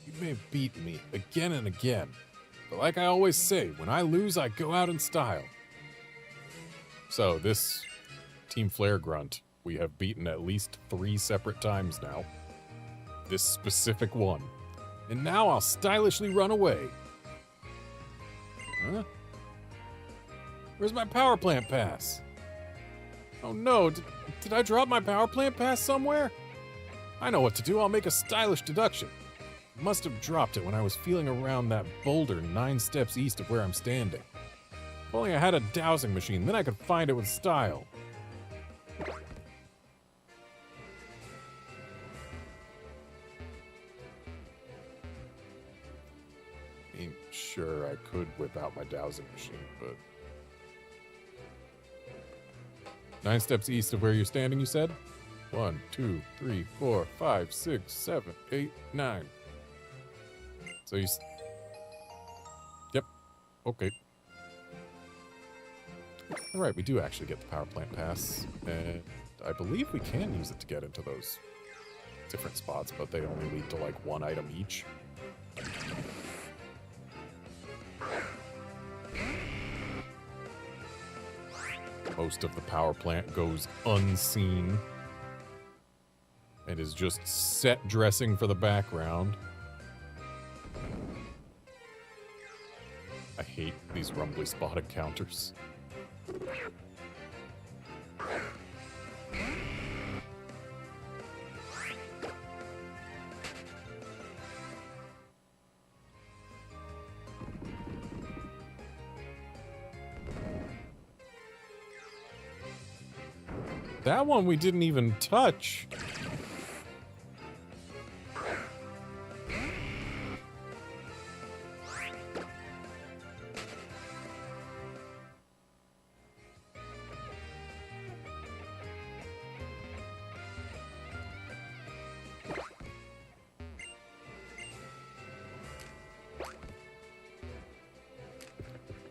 You may have beaten me again and again, but like I always say, when I lose, I go out in style. So this Team Flare grunt, we have beaten at least 3 separate times now. This specific one. And now I'll stylishly run away. Huh? Where's my power plant pass? Oh no, did I drop my power plant pass somewhere? I know what to do, I'll make a stylish deduction. Must have dropped it when I was feeling around that boulder 9 steps east of where I'm standing. If only I had a dowsing machine, then I could find it with style. Ain't sure I could whip out my dowsing machine, but... 9 steps east of where you're standing, you said? 1, 2, 3, 4, 5, 6, 7, 8, 9. So you... Yep. Okay. Alright, we do actually get the power plant pass. And I believe we can use it to get into those different spots, but they only lead to like one item each. Most of the power plant goes unseen and is just set dressing for the background. I hate these rumbly spot encounters. That one we didn't even touch.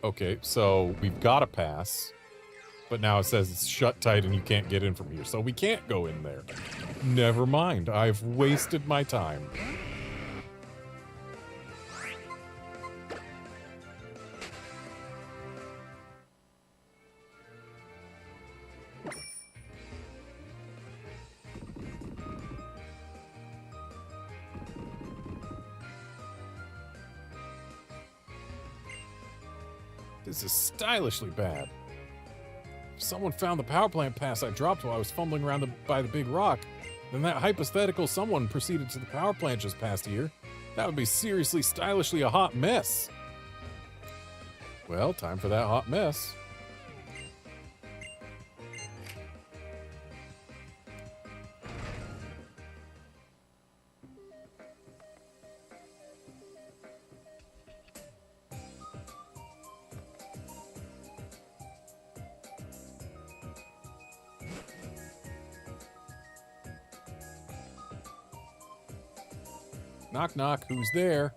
Okay, so we've got a pass, but now it says it's shut tight and you can't get in from here, so we can't go in there. Never mind, I've wasted my time. This is stylishly bad. If someone found the power plant pass I dropped while I was fumbling around by the big rock, then that hypothetical someone proceeded to the power plant just past here. That would be seriously stylishly a hot mess. Well, time for that hot mess. Knock, knock, who's there?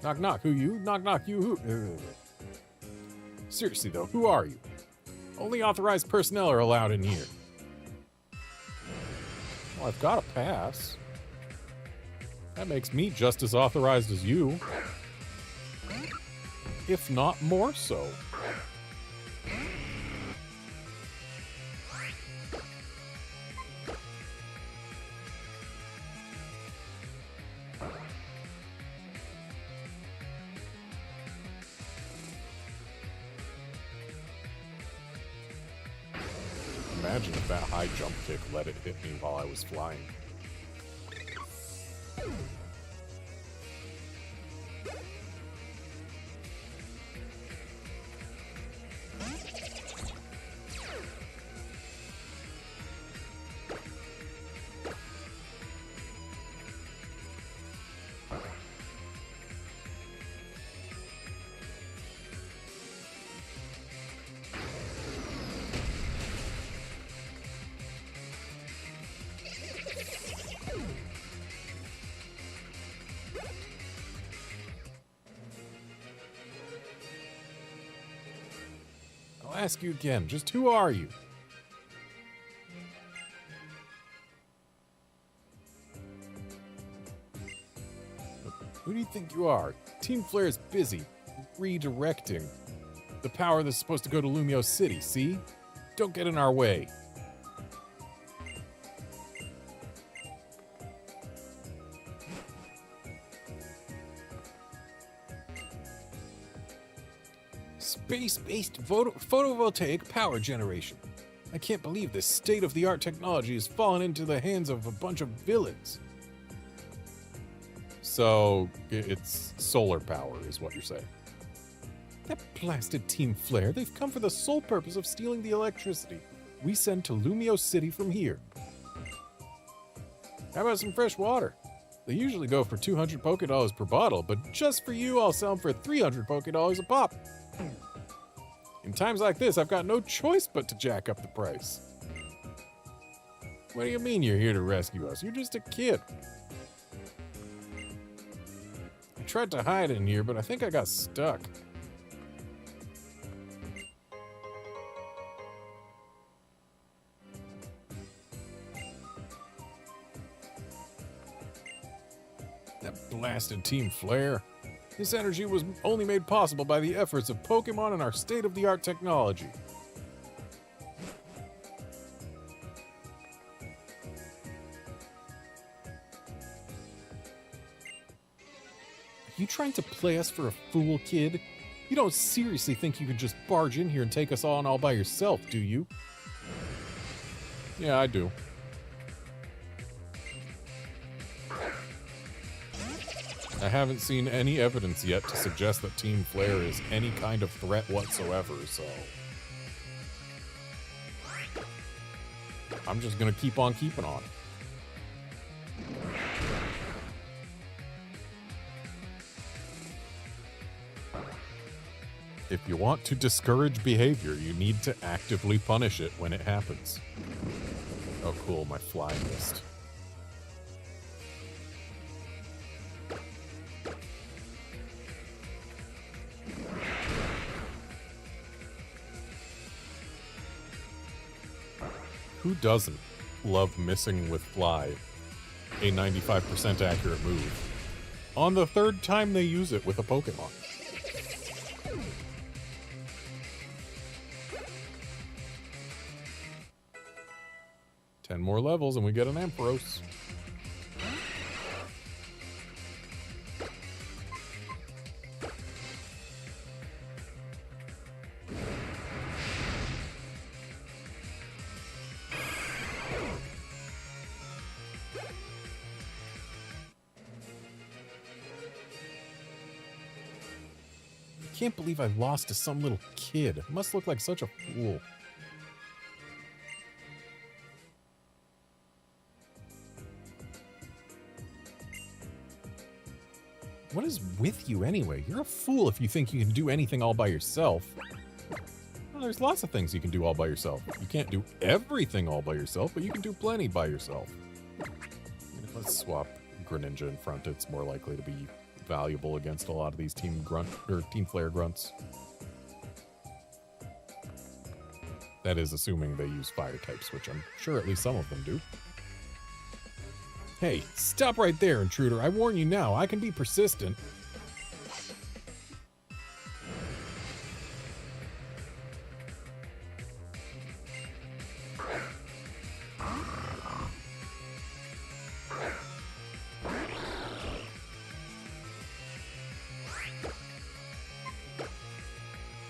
Knock, knock, who you? Knock, knock, you who? Seriously, though, who are you? Only authorized personnel are allowed in here. Well, I've got a pass. That makes me just as authorized as you. If not more so. Imagine if that high jump kick let it hit me while I was flying. I'll ask you again, just who are you? Who do you think you are? Team Flare is busy redirecting the power that's supposed to go to Lumio City, see? Don't get in our way. Space-based photovoltaic power generation. I can't believe this state-of-the-art technology has fallen into the hands of a bunch of villains. So, it's solar power is what you're saying. That blasted Team Flare, they've come for the sole purpose of stealing the electricity we send to Lumio City from here. How about some fresh water? They usually go for 200 Pokédollars per bottle, but just for you, I'll sell them for 300 Pokédollars a pop. In times like this, I've got no choice but to jack up the price. What do you mean you're here to rescue us? You're just a kid. I tried to hide in here, but I think I got stuck. That blasted Team Flare. This energy was only made possible by the efforts of Pokemon and our state-of-the-art technology. Are you trying to play us for a fool, kid? You don't seriously think you can just barge in here and take us on all by yourself, do you? Yeah, I do. I haven't seen any evidence yet to suggest that Team Flare is any kind of threat whatsoever, so... I'm just gonna keep on keeping on. If you want to discourage behavior, you need to actively punish it when it happens. Oh cool, my fly missed. Who doesn't love missing with fly? A 95% accurate move. On the third time they use it with a Pokemon. Ten more levels and we get an Ampharos. I can't believe I lost to some little kid. I must look like such a fool. What is with you anyway? You're a fool if you think you can do anything all by yourself. Well, there's lots of things you can do all by yourself. You can't do everything all by yourself, but you can do plenty by yourself. Let's swap Greninja in front. It's more likely to be valuable against a lot of these Team Flare grunts. That is assuming they use fire types, which I'm sure at least some of them do. Hey, stop right there, intruder. I warn you now, I can be persistent.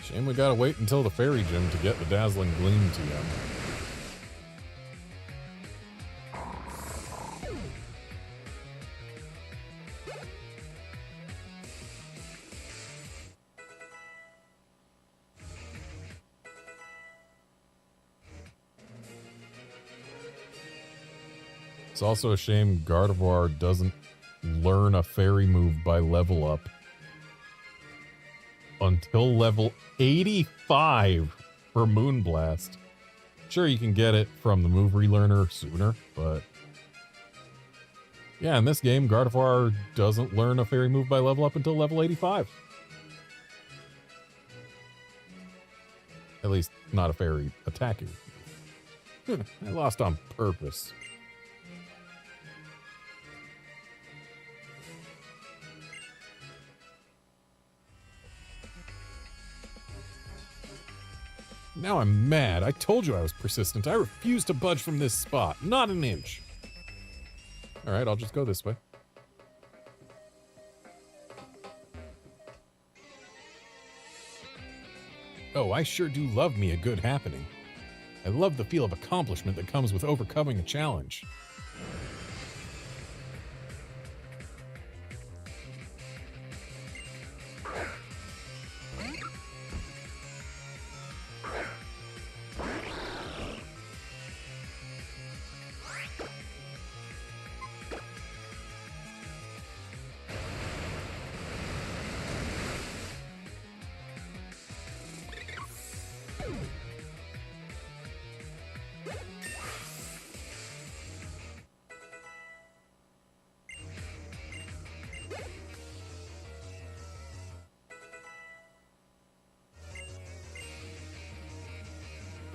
Shame we gotta wait until the Fairy Gym to get the Dazzling Gleam TM. It's also a shame Gardevoir doesn't learn a fairy move by level up until level 85 for Moonblast. Sure, you can get it from the move relearner sooner, but yeah, in this game, Gardevoir doesn't learn a fairy move by level up until level 85. At least, not a fairy attacking. I lost on purpose. Now I'm mad. I told you I was persistent. I refuse to budge from this spot. Not an inch. Alright, I'll just go this way. Oh, I sure do love me a good happening. I love the feel of accomplishment that comes with overcoming a challenge.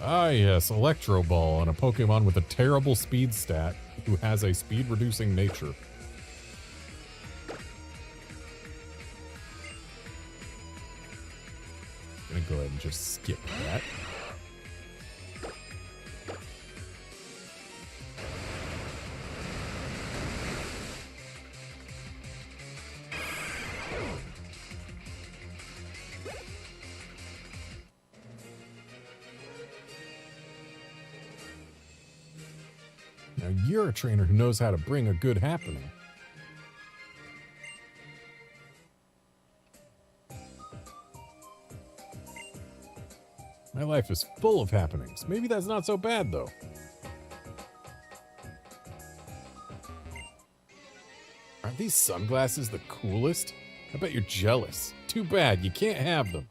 Ah yes, Electro Ball on a Pokemon with a terrible speed stat who has a speed-reducing nature. Gonna go ahead and just skip that. Now you're a trainer who knows how to bring a good happening. My life is full of happenings. Maybe that's not so bad, though. Aren't these sunglasses the coolest? I bet you're jealous. Too bad, you can't have them.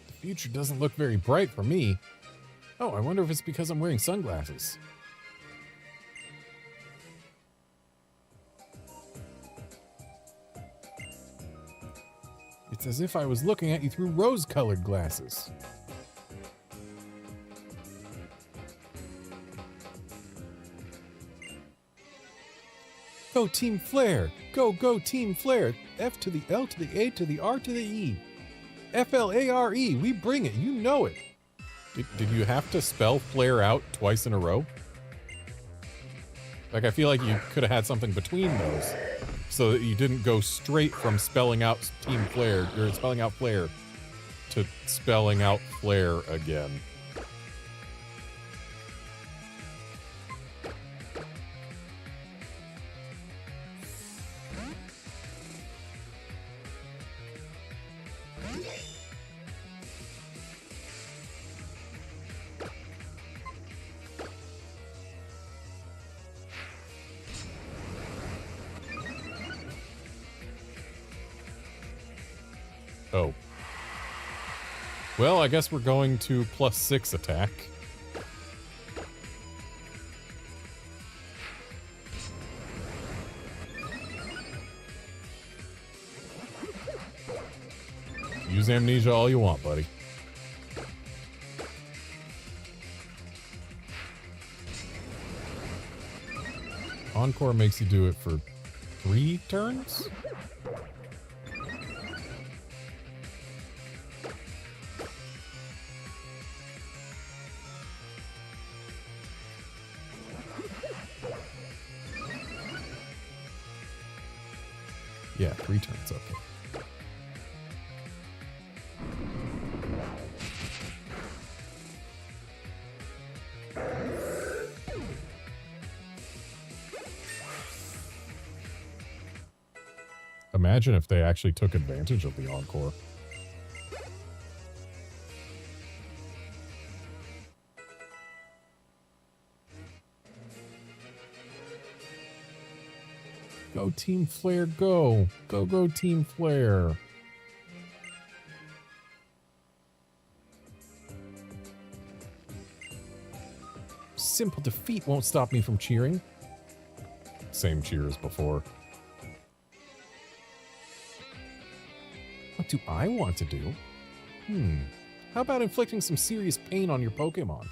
The future doesn't look very bright for me. Oh, I wonder if it's because I'm wearing sunglasses. It's as if I was looking at you through rose-colored glasses. Go Team Flare! Go, go Team Flare! F to the L to the A to the R to the E. F-L-A-R-E, we bring it, you know it. Did you have to spell flare out twice in a row? Like, I feel like you could have had something between those so that you didn't go straight from spelling out Team Flare, or spelling out Flare, to spelling out Flare again. Oh. Well, I guess we're going to +6 attack. Use amnesia all you want, buddy. Encore makes you do it for 3 turns? Yeah, 3 turns, okay. Imagine if they actually took advantage of the Encore. Go Team Flare, go! Go, go Team Flare! Simple defeat won't stop me from cheering. Same cheer as before. What do I want to do? How about inflicting some serious pain on your Pokemon?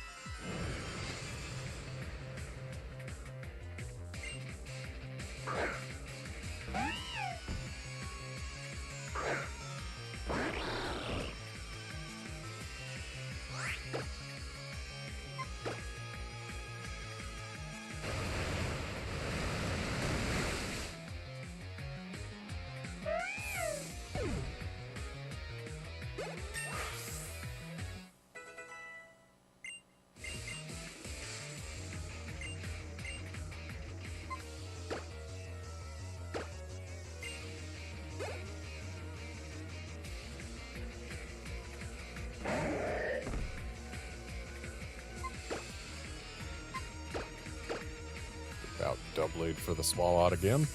Doublade for the Swalot again.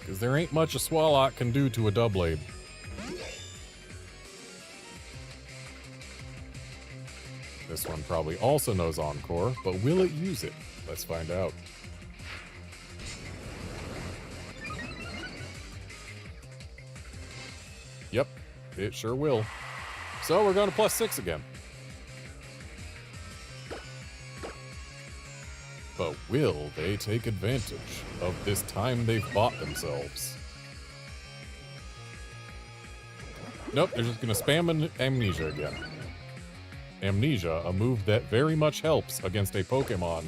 Because there ain't much a Swalot can do to a Doublade. This one probably also knows Encore, but will it use it? Let's find out. Yep, it sure will. So we're going to +6 again. But will they take advantage of this time they've bought themselves? Nope, they're just going to spam Amnesia again. Amnesia, a move that very much helps against a Pokemon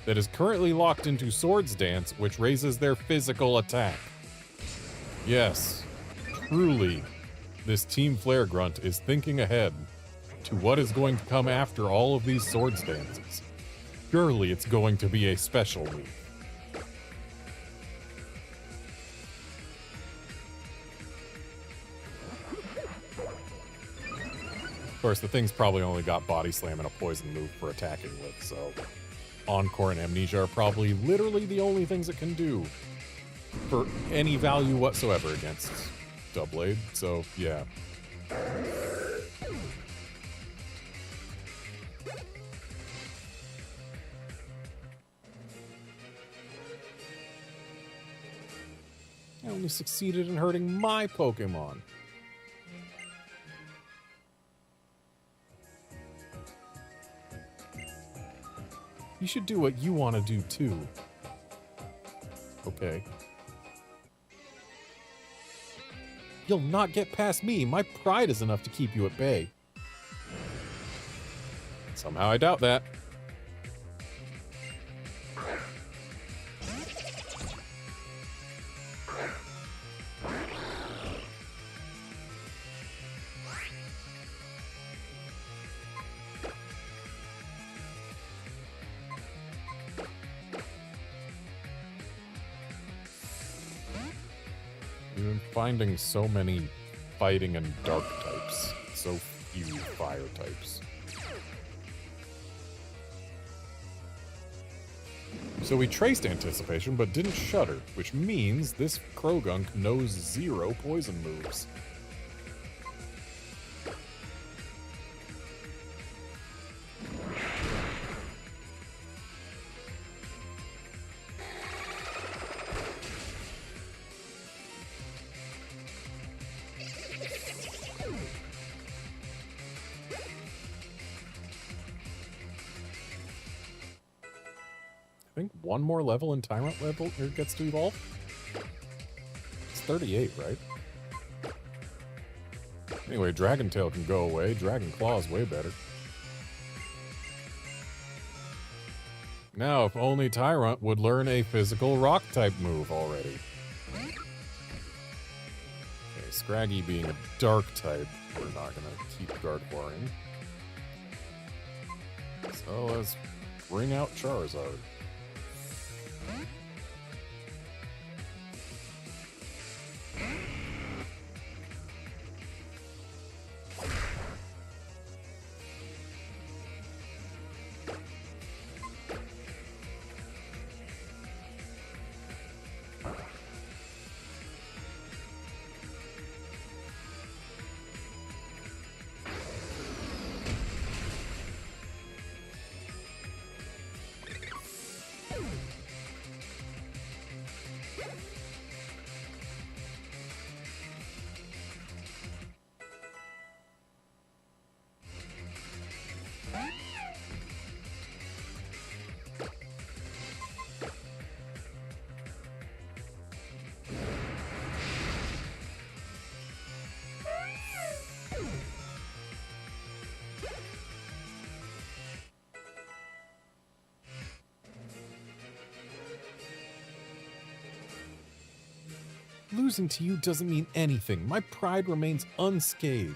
that is currently locked into Swords Dance, which raises their physical attack. Yes, truly, this Team Flare Grunt is thinking ahead to what is going to come after all of these Swords Dances. Surely it's going to be a special move. Of course, the thing's probably only got Body Slam and a Poison move for attacking with, so Encore and Amnesia are probably literally the only things it can do for any value whatsoever against Doublade, so yeah. I only succeeded in hurting my Pokemon. You should do what you want to do, too. Okay. You'll not get past me. My pride is enough to keep you at bay. Somehow I doubt that. I'm finding so many fighting and dark types. So few fire types. So we traced Anticipation, but didn't Shudder, which means this Krogunk knows 0 poison moves. I think one more level and Tyrant level here gets to evolve. It's 38, right? Anyway, Dragon Tail can go away. Dragon Claw is way better. Now, if only Tyrant would learn a physical rock type move already. Okay, Scraggy being a dark type, we're not gonna keep Gardevoir in. So let's bring out Charizard. Losing to you doesn't mean anything. My pride remains unscathed.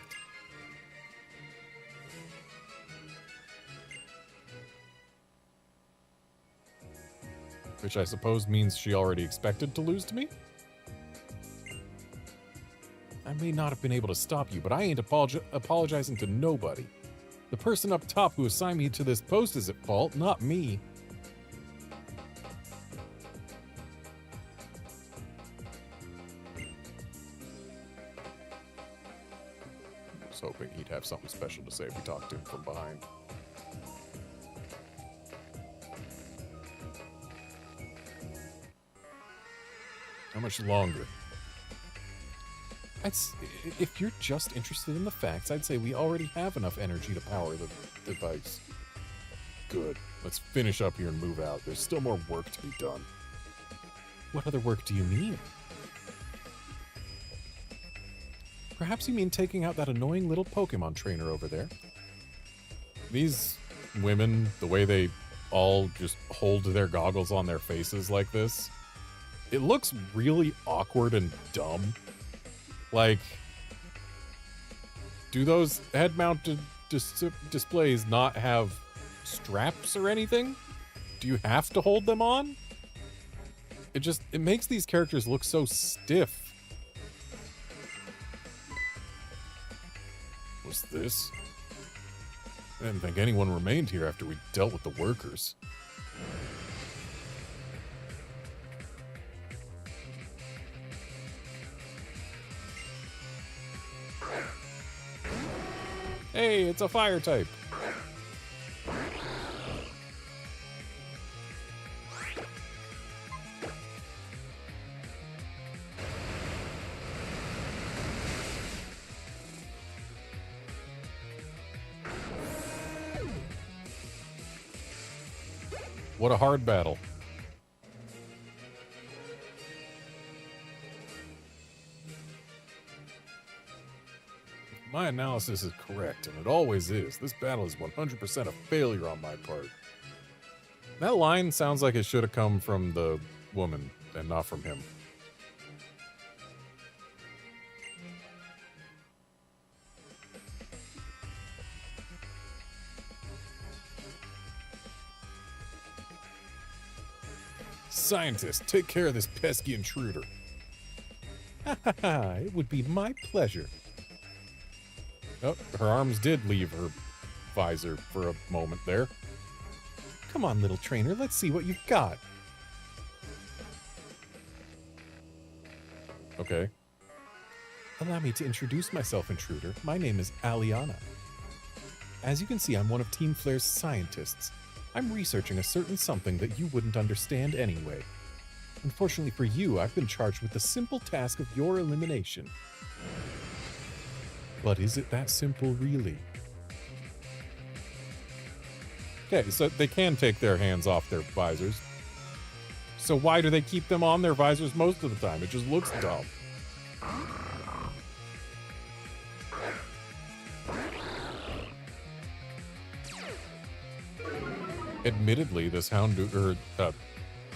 Which I suppose means she already expected to lose to me? I may not have been able to stop you, but I ain't apologizing to nobody. The person up top who assigned me to this post is at fault, not me. was hoping he'd have something special to say if we talked to him from behind. How much longer? If you're just interested in the facts, I'd say we already have enough energy to power the device. Good. Let's finish up here and move out. There's still more work to be done. What other work do you mean? Perhaps you mean taking out that annoying little Pokemon trainer over there. These women, the way they all just hold their goggles on their faces like this, it looks really awkward and dumb. Like, do those head-mounted displays not have straps or anything? Do you have to hold them on? It makes these characters look so stiff. What's this? I didn't think anyone remained here after we dealt with the workers. Hey, it's a fire type. What a hard battle. My analysis is correct, and it always is. This battle is 100% a failure on my part. That line sounds like it should have come from the woman and not from him. Scientist, take care of this pesky intruder. Ha ha ha, it would be my pleasure. Oh, her arms did leave her visor for a moment there. Come on, little trainer, let's see what you've got. Okay. Allow me to introduce myself, intruder. My name is Aliana. As you can see, I'm one of Team Flare's scientists. I'm researching a certain something that you wouldn't understand anyway. Unfortunately for you, I've been charged with the simple task of your elimination. But is it that simple, really? Okay, so they can take their hands off their visors. So why do they keep them on their visors most of the time? It just looks dumb. Admittedly, this Houndoom,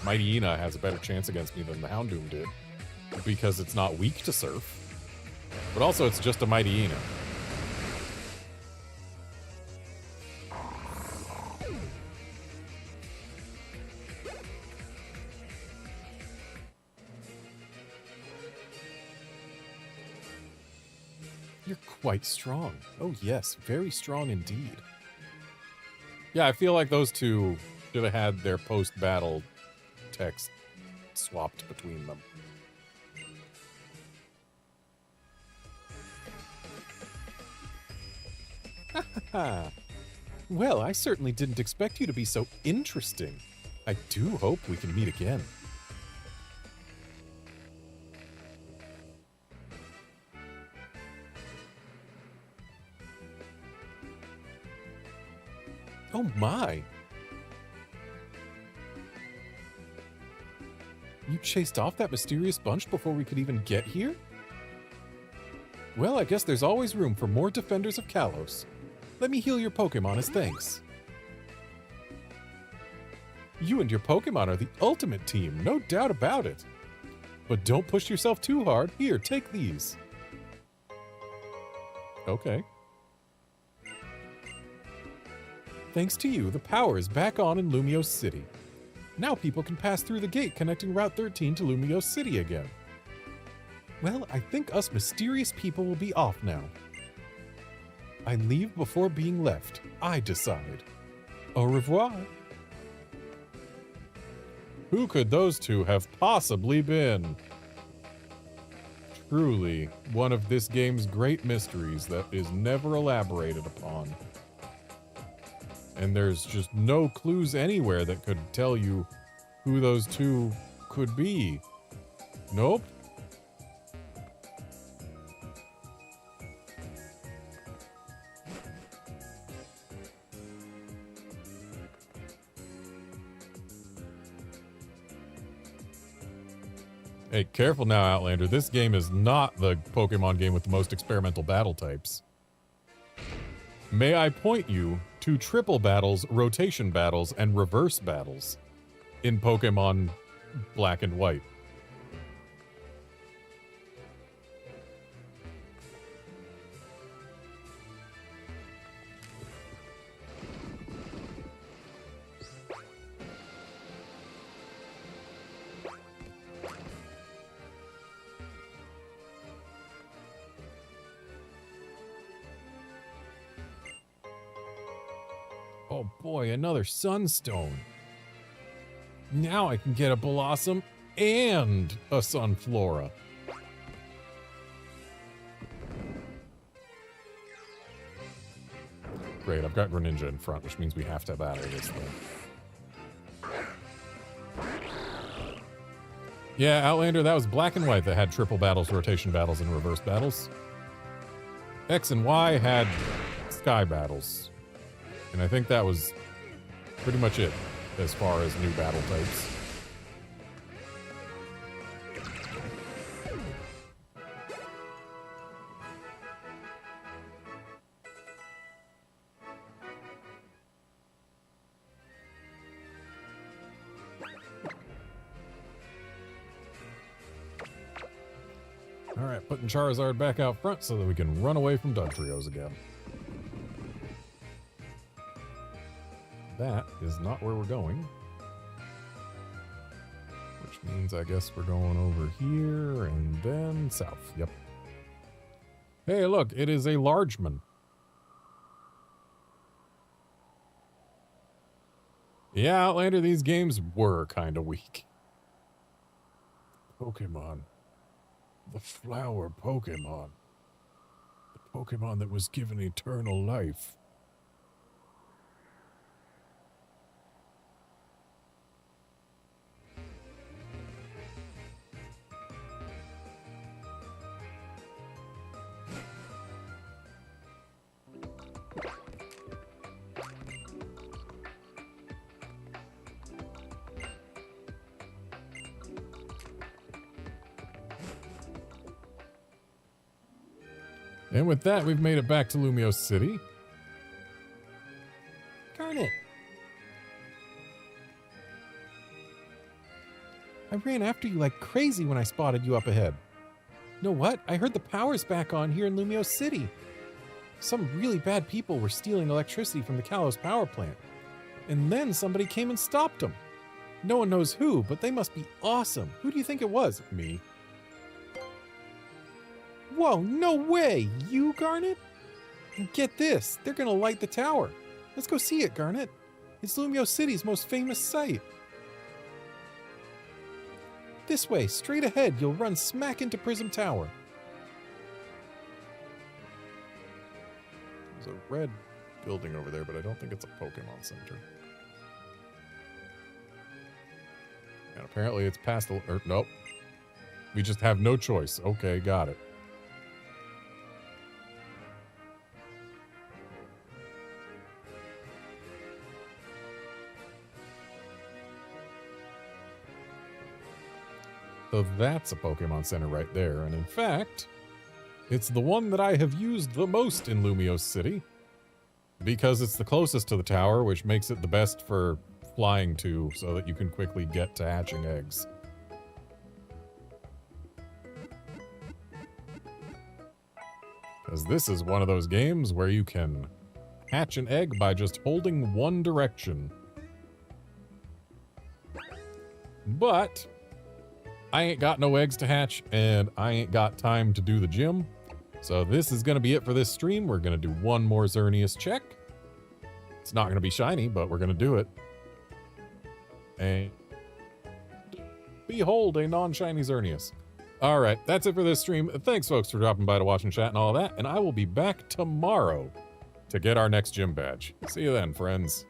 Mightyena has a better chance against me than the Houndoom did, because it's not weak to Surf. But also, it's just a Mightyena. You're quite strong. Oh yes, very strong indeed. Yeah, I feel like those two should have had their post-battle text swapped between them. Well, I certainly didn't expect you to be so interesting. I do hope we can meet again. Oh my! You chased off that mysterious bunch before we could even get here? Well, I guess there's always room for more defenders of Kalos. Let me heal your Pokemon as thanks. You and your Pokemon are the ultimate team, no doubt about it. But don't push yourself too hard. Here, take these. Okay. Thanks to you, the power is back on in Lumiose City. Now people can pass through the gate connecting Route 13 to Lumiose City again. Well, I think us mysterious people will be off now. I leave before being left. I decide. Au revoir. Who could those two have possibly been? truly one of this game's great mysteries that is never elaborated upon. And there's just no clues anywhere that could tell you who those two could be. Nope. Hey, careful now, Outlander. This game is not the Pokemon game with the most experimental battle types. May I point you to triple battles, rotation battles, and reverse battles in Pokemon Black and White. Oh boy, another Sunstone. Now I can get a Blossom and a Sunflora. Great, I've got Greninja in front, which means we have to batter this thing. Yeah, Outlander, that was Black and White that had triple battles, rotation battles, and reverse battles. X and Y had sky battles. And I think that was pretty much it as far as new battle types. Alright, putting Charizard back out front so that we can run away from Dugtrios again. That is not where we're going. Which means I guess we're going over here and then south. Yep. Hey, look, it is a Largeman. Yeah, Outlander, these games were kind of weak. Pokemon. The flower Pokemon. The Pokemon that was given eternal life. And with that, we've made it back to Lumiose City. Garnet! I ran after you like crazy when I spotted you up ahead. Know what? I heard the power's back on here in Lumiose City. Some really bad people were stealing electricity from the Kalos power plant. And then somebody came and stopped them. No one knows who, but they must be awesome. Who do you think it was? Me. Whoa, no way! You, Garnet? And get this, they're gonna light the tower. Let's go see it, Garnet. It's Lumiose City's most famous site. This way, straight ahead, you'll run smack into Prism Tower. There's a red building over there, but I don't think it's a Pokemon Center. And apparently it's past the... nope. We just have no choice. Okay, got it. So that's a Pokemon Center right there, and in fact, it's the one that I have used the most in Lumiose City, because it's the closest to the tower, which makes it the best for flying to, so that you can quickly get to hatching eggs. Because this is one of those games where you can hatch an egg by just holding one direction. But I ain't got no eggs to hatch, and I ain't got time to do the gym. So this is going to be it for this stream. We're going to do one more Xerneas check. It's not going to be shiny, but we're going to do it. And behold, a non-shiny Xerneas. All right, that's it for this stream. Thanks, folks, for dropping by to watch and chat and all that, and I will be back tomorrow to get our next gym badge. See you then, friends.